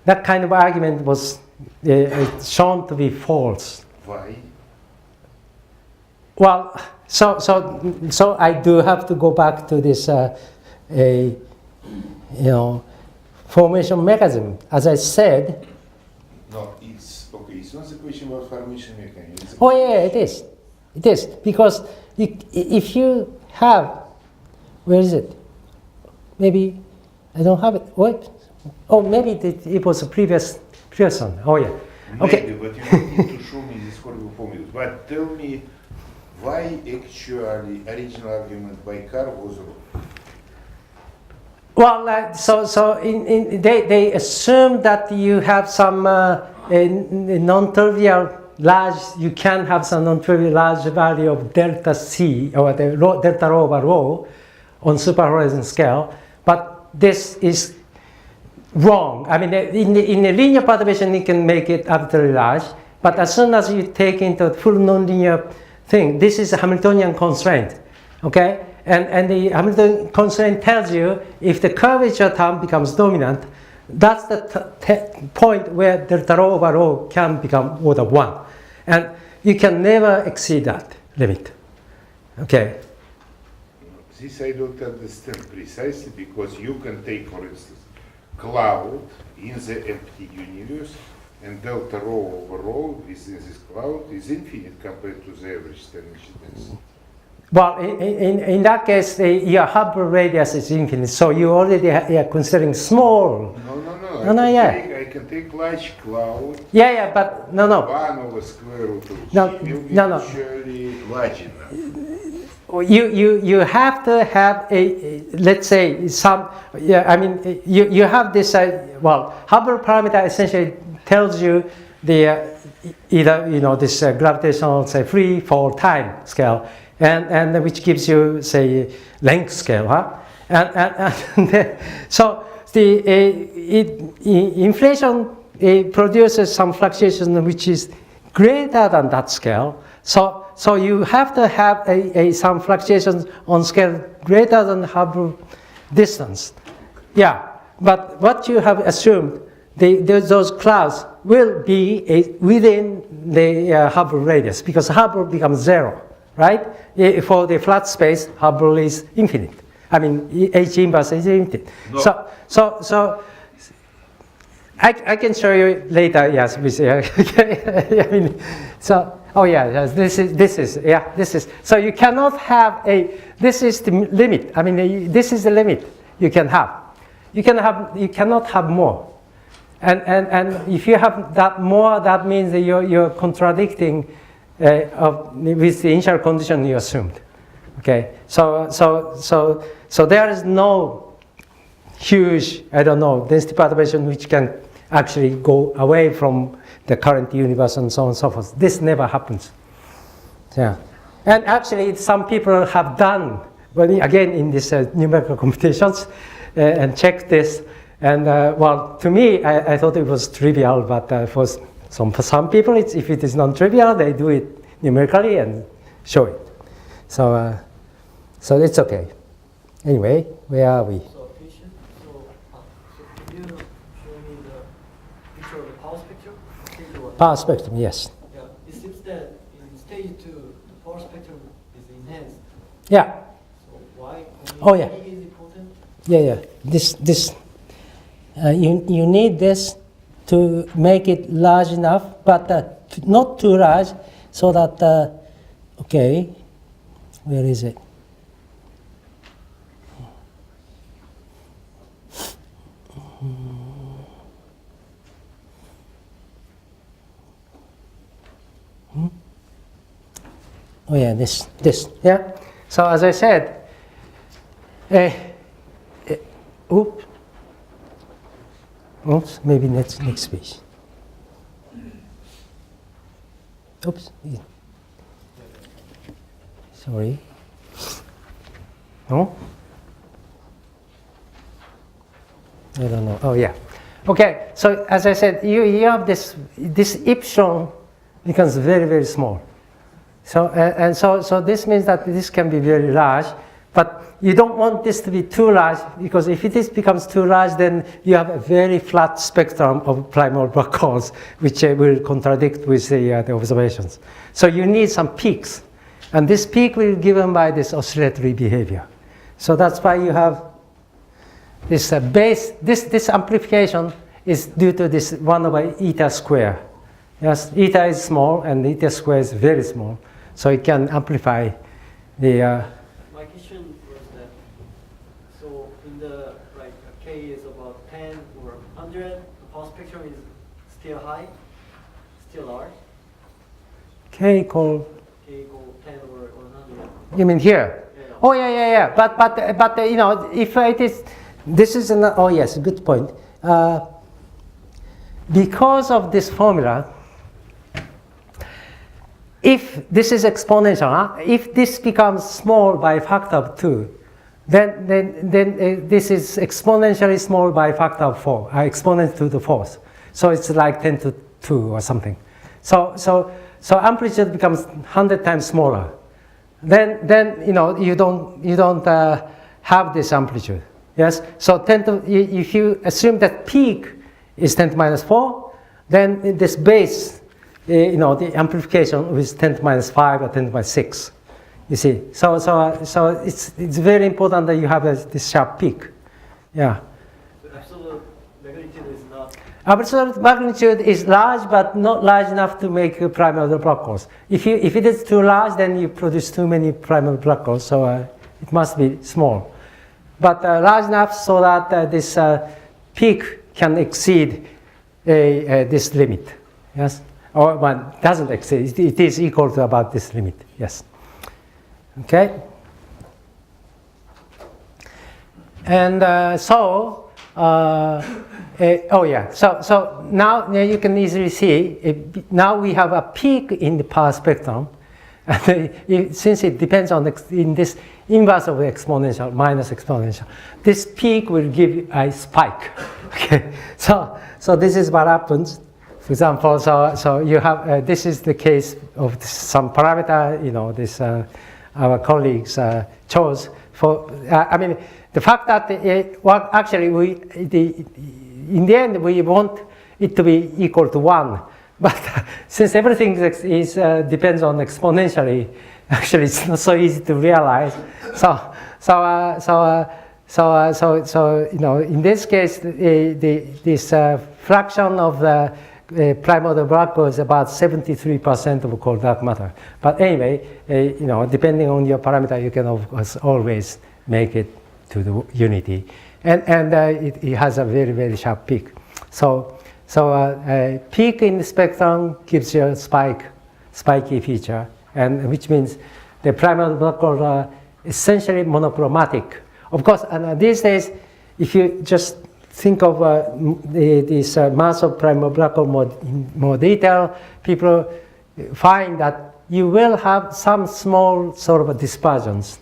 that kind of argument was shown to be false. Why? Well, so I do have to go back to this, formation mechanism. As I said. No, it's okay. It's not the question about formation mechanism. Oh yeah, it is. It is because if you have, where is it? Maybe I don't have it. Wait. Oh, maybe it was a previous one. Oh yeah. Okay. Maybe, but you need to show me this horrible formula. But tell me why actually original argument by Carr was wrong. Well, they assume that you have some non-trivial large. You can have some non-trivial large value of delta C or the delta rho over rho on superhorizon scale, but this is wrong. I mean, in the linear perturbation, you can make it arbitrarily large, but as soon as you take into full nonlinear thing, this is a Hamiltonian constraint, okay? And the Hamiltonian constraint tells you if the curvature term becomes dominant, that's the point where delta rho over rho can become order 1. And you can never exceed that limit, okay? This I don't understand precisely because you can take, for instance, cloud in the empty universe, and delta rho over rho within this cloud is infinite compared to the average standard density. Well, in that case, your Hubble radius is infinite, so you already are considering small. No, I can take large cloud. Yeah, but no. 1 over square root of G will be actually large enough. You have to have let's say some. Yeah, I mean you have this. Hubble parameter essentially tells you the either this gravitational say free fall time scale. And which gives you say length scale, huh? And so the inflation produces some fluctuation which is greater than that scale. So you have to have some fluctuations on scale greater than Hubble distance. Yeah, but what you have assumed, those clouds will be within the Hubble radius because Hubble becomes 0. Right? For the flat space, Hubble is infinite. I mean, H inverse is limited. No. So I can show you later. Yes, with I mean, so yes, this is. So you cannot have a. This is the limit. I mean, this is the limit you can have. You cannot have more. And if you have that more, that means that you're contradicting with the initial condition you assumed. Okay, so there is no huge, I don't know, density perturbation which can actually go away from the current universe and so on and so forth. This never happens. Yeah, and actually some people have done, well, again in these numerical computations, and checked this. And well, to me, I thought it was trivial, but for some people, if it is non-trivial, they do it numerically and show it. So it's okay. Anyway, where are we? So can you show me the picture of the power spectrum? Stage one. Power spectrum, yes. Yeah, it seems that in stage 2, the power spectrum is enhanced. Yeah. So why? Oh, yeah. Is important? Yeah. This. You need this to make it large enough, but not too large, so that okay, where is it? Oh yeah, this. Yeah. So as I said, oops. Oops, maybe next page. Oops. Sorry. No? I don't know. Oh yeah. Okay. So as I said, you have this epsilon becomes very, very small. So so this means that this can be very large, but you don't want this to be too large, because if it becomes too large, then you have a very flat spectrum of primal black holes, which will contradict with the observations. So you need some peaks, and this peak will be given by this oscillatory behavior. So that's why you have this base. This amplification is due to this 1 over eta square. Yes, eta is small, and eta square is very small, so it can amplify the. My question was that, so in the, like, K is about 10 or 100, the power spectrum is still high, still large? K equal. K equal 10 or 100. You mean here? Yeah. Oh yeah. But you know, if it is, this is an. Oh yes, good point. Because of this formula, if this is exponential, if this becomes small by a factor of 2, then this is exponentially small by a factor of 4, exponent to the 4th. So it's like 10 to 2 or something. So amplitude becomes 100 times smaller. Then you know, you don't have this amplitude. Yes. So if you assume that peak is 10 to minus 4, then this base, you know, the amplification is 10 to minus 5 or 10 to minus 6. You see, so it's very important that you have this sharp peak. Yeah. So absolute magnitude is not. Absolute magnitude is large, but not large enough to make primary black holes. If it is too large, then you produce too many primary black holes. So it must be small, but large enough so that this peak can exceed this limit. Yes. Or one doesn't exceed. It is equal to about this limit. Yes. Okay. And oh yeah. So now you can easily see. Now we have a peak in the power spectrum, and since it depends on in this inverse of exponential minus exponential, this peak will give a spike. Okay. So this is what happens. For example, so you have this is the case of some parameter. You know, this our colleagues chose for. I mean, the fact that well, actually in the end we want it to be equal to 1, but since everything is depends on exponentially, actually it's not so easy to realize. you know, in this case, this fraction of the primordial black hole is about 73% of cold dark matter. But anyway, you know, depending on your parameter, you can of course always make it to the unity, and it has a very, very sharp peak. So a peak in the spectrum gives you a spiky feature, and which means the primordial black holes are essentially monochromatic. Of course, and these days, if you just think of this mass of primordial black hole in more detail, people find that you will have some small sort of dispersions.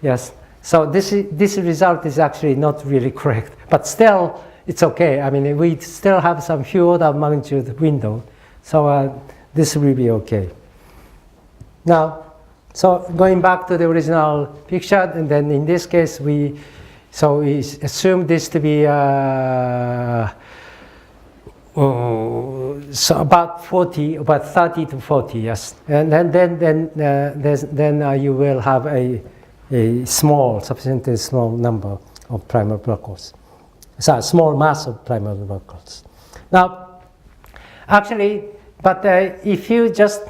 Yes. So this result is actually not really correct, but still it's okay. I mean, we still have some few order of magnitude window, so this will be okay. Now, so going back to the original picture, and then in this case we assume this to be so about 30 to 40, yes, and then you will have a sufficiently small number of primordial black holes. So a small mass of primordial black holes. Now, actually, but if you just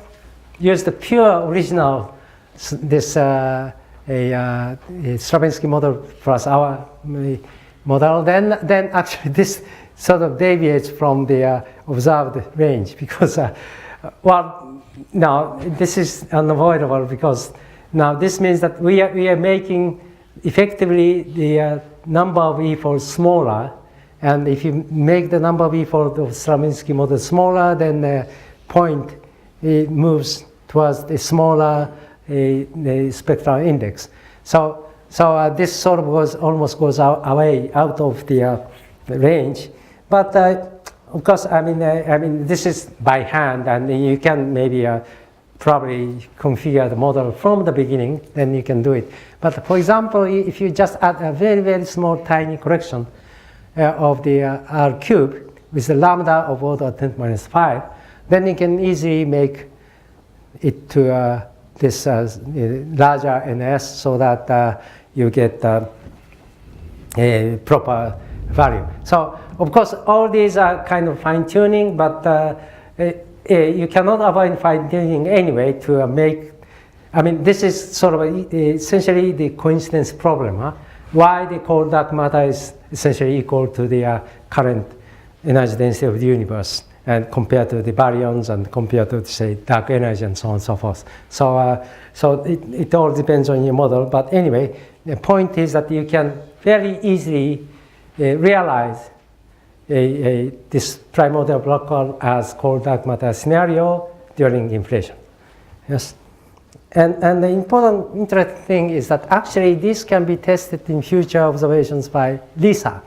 use the pure original, this Stravinsky model plus our model, then actually this sort of deviates from the observed range, because, well, now this is unavoidable, because now this means that we are making effectively the number of e-folds smaller, and if you make the number of e-folds of Stravinsky model smaller, then the point it moves towards the smaller the spectral index. So this sort of almost goes away out of the range, but of course, I mean this is by hand, and you can maybe probably configure the model from the beginning, then you can do it. But for example, if you just add a very, very small tiny correction of the R cube with the lambda of order 10⁻⁵, then you can easily make it to this larger NS, so that you get a proper value. So of course, all these are kind of fine-tuning, but you cannot avoid fine-tuning anyway to make, I mean, this is sort of essentially the coincidence problem. Why the cold dark matter is essentially equal to the current energy density of the universe, and compared to the baryons, and compared to, say, dark energy, and so on and so forth. So it all depends on your model. But anyway, the point is that you can very easily realize this primordial black hole as cold dark matter scenario during inflation. Yes. And the important interesting thing is that actually this can be tested in future observations by LISA.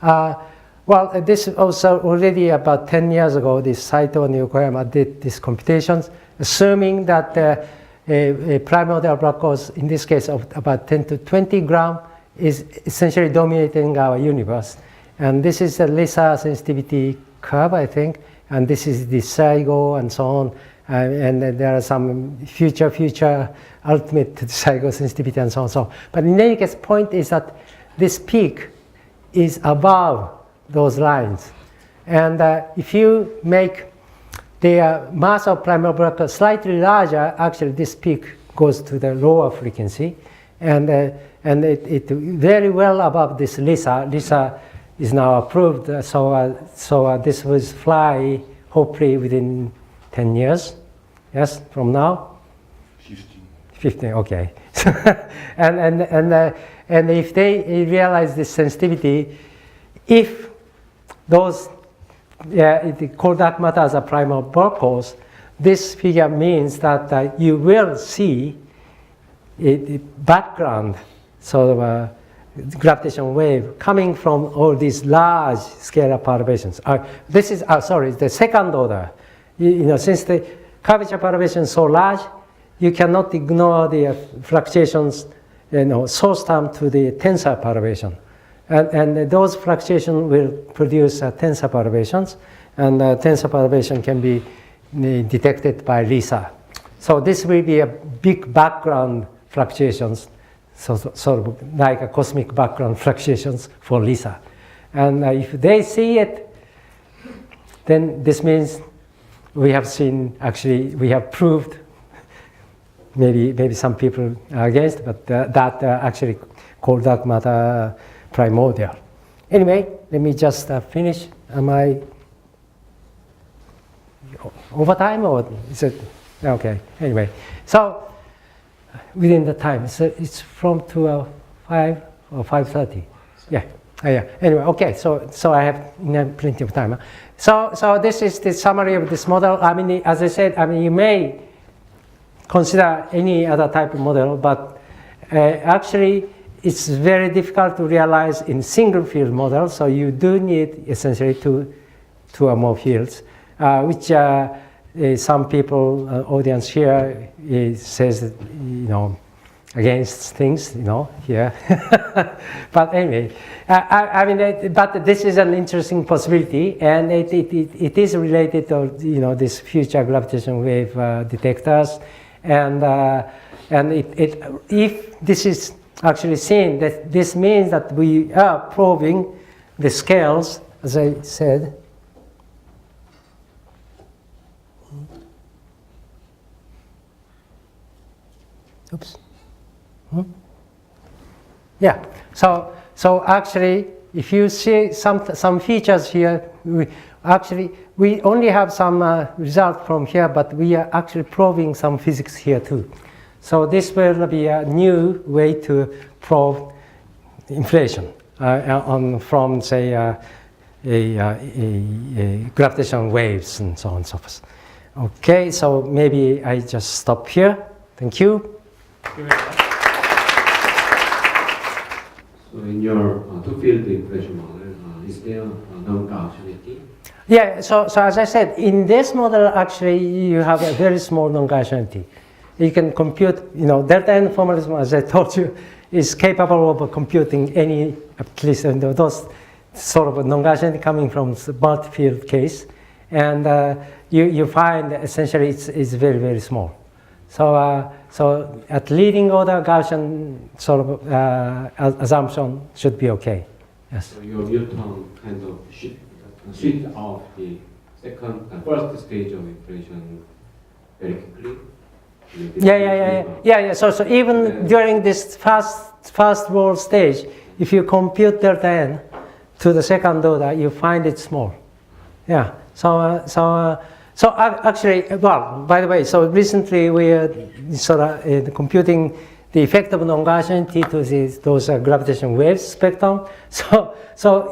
Well, this also already about 10 years ago, this Saito and Yokoyama did these computations, assuming that a primordial black holes, in this case of about 10 to 20 gram, is essentially dominating our universe. And this is the LISA sensitivity curve, I think, and this is the SIGO and so on. And there are some future ultimate SIGO sensitivity and so on. But in any case, point is that this peak is above those lines. And if you make the mass of primordial black hole slightly larger, actually this peak goes to the lower frequency. And it very well above this LISA. LISA is now approved, so this will fly hopefully within 10 years, yes, from now? 15, okay. and if they realize this sensitivity, if those the cold dark matter as a primordial black holes, this figure means that you will see a background sort of a gravitational wave coming from all these large scalar perturbations. This is sorry, the second order. You know, since the curvature perturbation is so large, you cannot ignore the fluctuations, you know, source term to the tensor perturbation, and those fluctuations will produce tensor perturbations, and tensor perturbation can be detected by LISA. So this will be a big background fluctuations. sort of like a cosmic background fluctuations for LISA. And if they see it, then this means we have seen, actually, we have proved, maybe some people are against, but that actually called dark matter primordial. Anyway, let me just finish. Am I over time, or is it okay? Anyway, so within the time, so it's from 5 or 5:30. Yeah. Yeah. Anyway, okay. So I have plenty of time. So this is the summary of this model. I mean, as I said, I mean, you may consider any other type of model, but actually it's very difficult to realize in single field model. So you do need essentially two or more fields, which some people, audience here, says, against things, here. But anyway, I mean, but this is an interesting possibility, and it is related to, this future gravitational wave detectors, and if this is actually seen, that this means that we are probing the scales, as I said. Oops. Yeah. So actually, if you see some features here, we only have some result from here, but we are actually probing some physics here too. So this will be a new way to probe inflation from, say, gravitational waves and so on and so forth. Okay. So maybe I just stop here. Thank you. So in your two-field inflation model, is there non-Gaussianity? Yeah, so as I said, in this model, actually, you have a very small non-Gaussianity. You can compute, delta n formalism, as I told you, is capable of computing any, at least those sort of non-Gaussianity coming from the multi-field case. And you find essentially it's very, very small. So at leading order, Gaussian sort of assumption should be okay. Yes. So your Newton kind of switch off the first stage of inflation very quickly. Yeah. So even during this first world stage, if you compute delta n to the second order, you find it small. Yeah. So actually, well, by the way, so recently we are sort of computing the effect of non-Gaussianity to those gravitational wave spectrum. So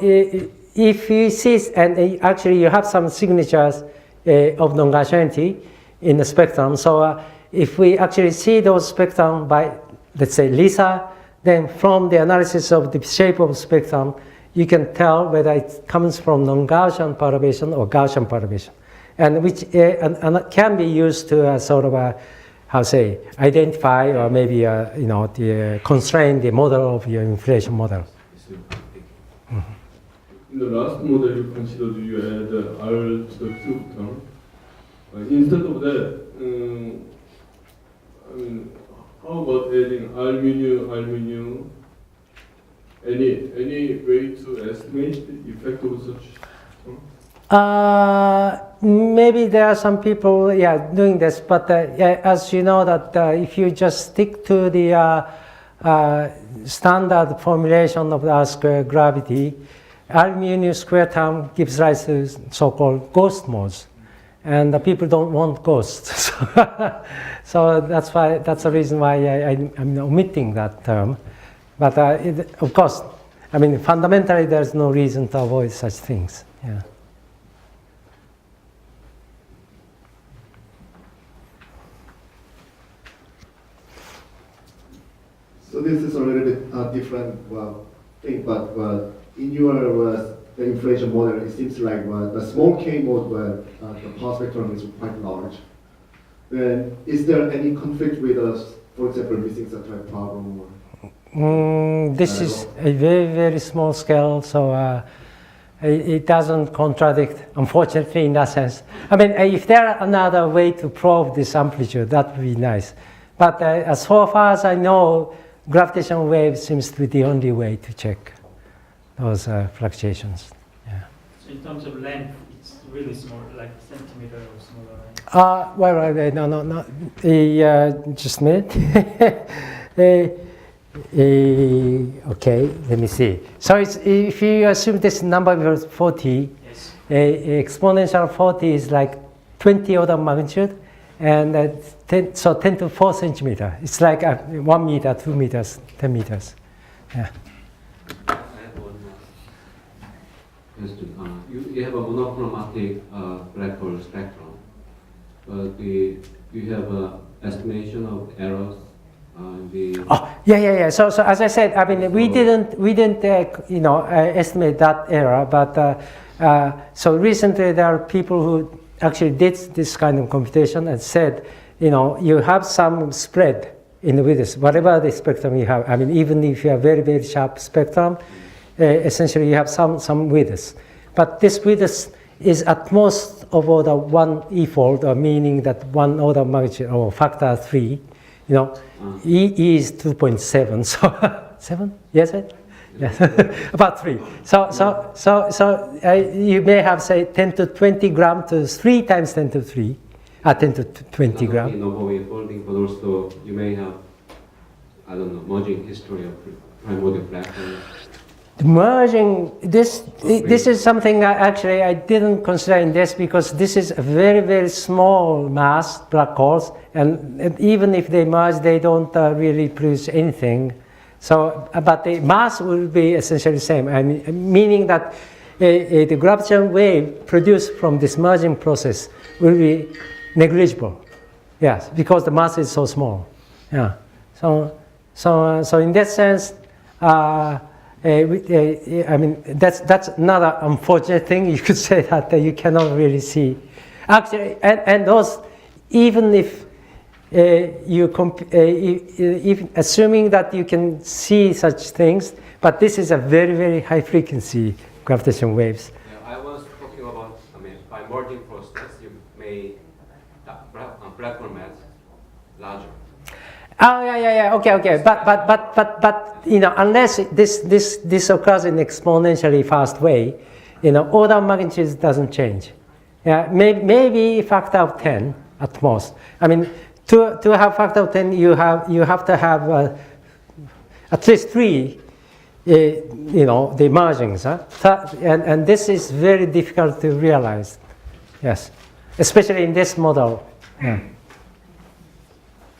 if you see, and actually you have some signatures of non-Gaussianity in the spectrum. So if we actually see those spectrum by, let's say, LISA, then from the analysis of the shape of the spectrum, you can tell whether it comes from non-Gaussian perturbation or Gaussian perturbation. And which can be used to sort of identify or maybe the constraint the model of your inflation model. In the last model you considered you add R to the cube term. Instead of that, I mean, how about adding R mu? Any way to estimate the effect of such term? Maybe there are some people, doing this, but as you know that if you just stick to the standard formulation of the R² gravity, R mu square term gives rise to so-called ghost modes, and the people don't want ghosts. So that's the reason why I'm omitting that term. But of course, I mean, fundamentally, there's no reason to avoid such things. Yeah. So this is a little bit different thing, but in your the inflation model, it seems like the small k mode where the power spectrum is quite large. Then is there any conflict with us, for example, missing such a problem? This is a very, very small scale, so it doesn't contradict, unfortunately, in that sense. I mean, if there are another way to probe this amplitude, that would be nice. But as far as I know, gravitational wave seems to be the only way to check those fluctuations. Yeah. So in terms of length, it's really small, like centimeter or smaller, right? No. Just a minute. Okay, let me see. So it's, if you assume this number was 40, Yes. exponential 40 is like 20 order of magnitude, and 10 to 4 centimeter. It's like 1 meter, 2 meters, 10 meters. Yeah. I have one question. You have a monochromatic black hole spectrum, but you have an estimation of errors. Yeah. So as I said, I mean, we didn't estimate that error, but so recently there are people who actually did this kind of computation and said, you have some spread in the width, whatever the spectrum you have. I mean, even if you have very, very sharp spectrum, essentially you have some width. But this width is at most of order 1 E-fold, or meaning that 1 order of magnitude, or factor 3. E is 2.7, so 7? Yes, right? Yes, about 3. So you may have, say, 10 to 20 gram to 3 times 10 to 3, 10 to 20 gram. Not only number folding, but also you may have, I don't know, merging history of primordial black holes. Merging, this is something I didn't consider in this, because this is a very, very small mass black holes, and even if they merge, they don't really produce anything. So, but the mass will be essentially the same, meaning that the gravitational wave produced from this merging process will be negligible. Yes, because the mass is so small. Yeah. So in that sense. I mean, that's another unfortunate thing. You could say that you cannot really see. Actually, and those, even if even assuming that you can see such things, but this is a very, very high frequency gravitational waves. Yeah, I was talking about, by merging process, you may black hole mass larger. Oh yeah. Okay. But unless this occurs in exponentially fast way, order of magnitude doesn't change. Yeah, maybe factor of 10 at most. I mean, to have factor of 10, you have to have at least 3, the mergings. And this is very difficult to realize. Yes, especially in this model. Yeah.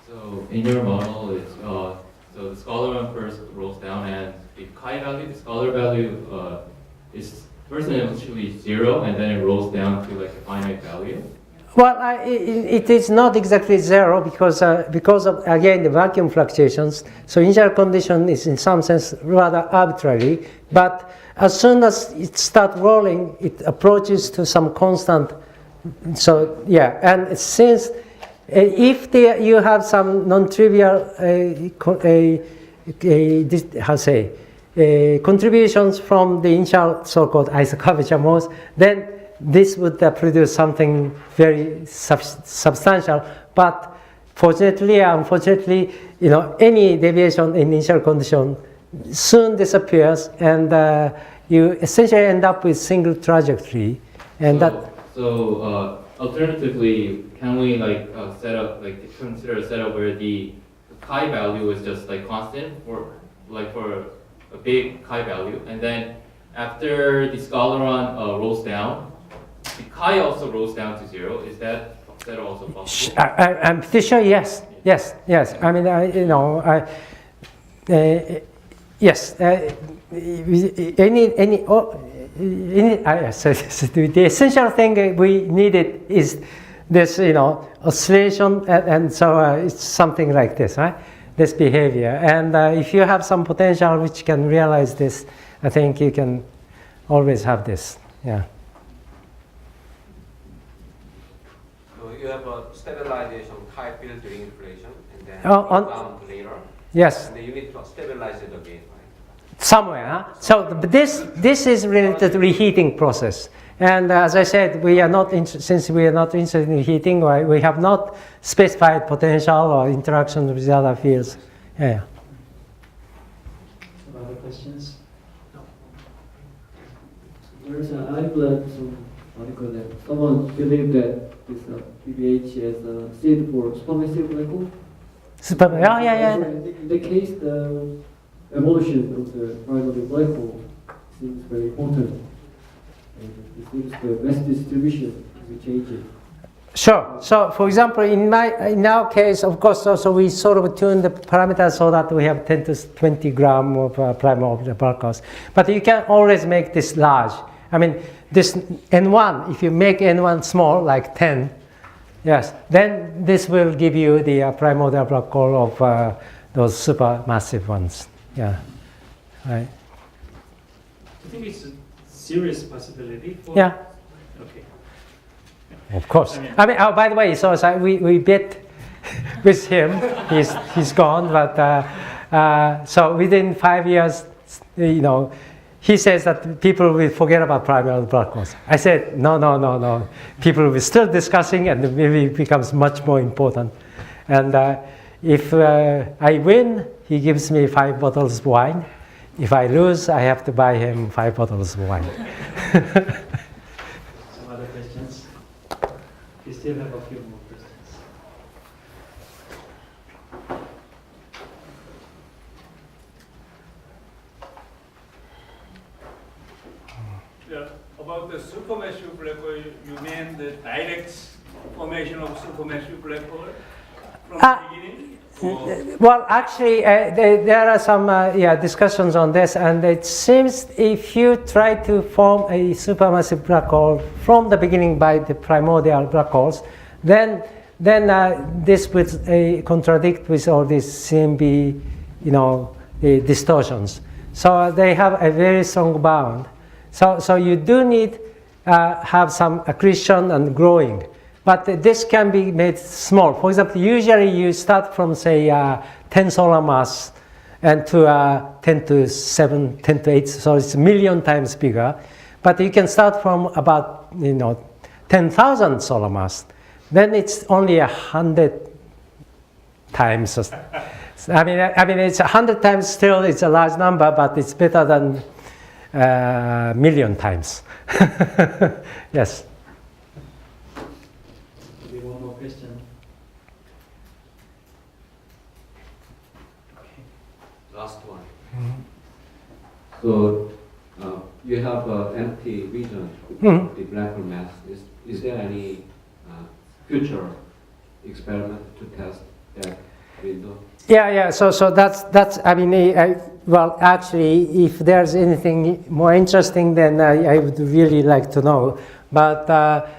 So in your model, it's so the scalar one first rolls down, and the chi value, the scalar value, is first initially 0, and then it rolls down to like a finite value. Well, it is not exactly 0 because of again the vacuum fluctuations. So initial condition is in some sense rather arbitrary. But as soon as it starts rolling, it approaches to some constant. So yeah, and since if you have some non-trivial contributions from the initial so-called isocurvature modes, then this would produce something very substantial. But fortunately or unfortunately, any deviation in initial condition soon disappears, and you essentially end up with single trajectory. And so alternatively, can we consider a setup where the chi value is just like constant for a big chi value, and then after the scalaron rolls down, the chi also rolls down to 0. Is that also possible? I'm pretty sure. Yes. I mean, yes. The essential thing we needed is this, oscillation, and so it's something like this, right? This behavior, and if you have some potential which can realize this, I think you can always have this. Yeah. So you have a stabilization chi field during inflation, and then down later. Yes. And then you need to stabilize it again, right? Somewhere. Huh? So this is related to reheating process. And as I said, since we are not interested in heating, we have not specified potential or interaction with the other fields. Yeah. questions? I read some article that someone believed that this PBH is a seed for supermassive black hole. Yeah. In the case, the evolution of the primary black hole seems very important. And it seems the mass distribution is changing. Sure. So, for example, in our case, of course, also we sort of tune the parameters so that we have 10 to 20 gram of primary black holes. But you can always make this large. I mean, this N1, if you make N1 small, like 10, yes, then this will give you the primordial black hole of those supermassive ones. Yeah, right. I think it's a serious possibility. Yeah. Okay. Of course. I mean, oh, by the way, so we bet with him. He's gone, but so within 5 years, you know, he says that people will forget about primary black holes. I said, no. People will still discussing, and maybe it becomes much more important. And if I win, he gives me 5 bottles of wine. If I lose, I have to buy him 5 bottles of wine. Some other questions? We still have a few more questions. Yeah, about the supermassive black hole, you mean the direct formation of supermassive black hole from the beginning? Well, actually, there are some discussions on this, and it seems if you try to form a supermassive black hole from the beginning by the primordial black holes, then this would contradict with all these CMB, distortions. So they have a very strong bound. So you do need have some accretion and growing. But this can be made small. For example, usually you start from, say, 10 solar mass and to 10 to 7, 10 to 8, so it's a million times bigger. But you can start from about 10,000 solar mass. Then it's only 100 times. I mean, it's 100 times still. It's a large number, but it's better than million times. Yes. One more question. Last one. So you have an empty region of the black hole mass. Is there any future experiment to test that window? Yeah. So that's. I mean, well, actually, if there's anything more interesting, then I would really like to know. But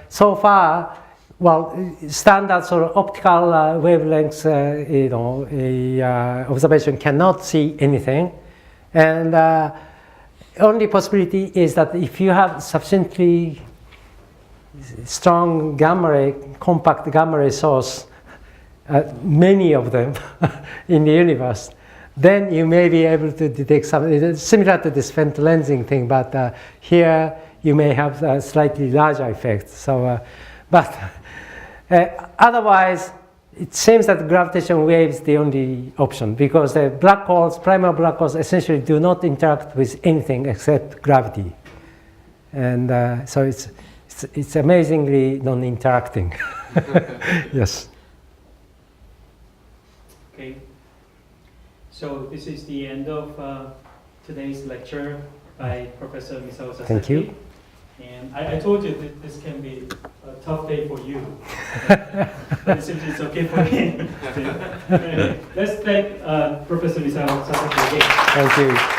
so far, well, standard sort of optical wavelengths, observation cannot see anything, and only possibility is that if you have sufficiently strong gamma ray, compact gamma ray source, many of them in the universe, then you may be able to detect something similar to this Fent lensing thing. But here you may have a slightly larger effect. So, but otherwise, it seems that gravitational wave is the only option, because the black holes, primary black holes, essentially do not interact with anything except gravity, and so it's amazingly non-interacting. Yes. Okay. So this is the end of today's lecture by Professor Misao Sasaki. Thank you. And I told you that this can be a tough day for you, but it seems it's okay for me. Let's thank Professor Misao Sasaki again. Thank you.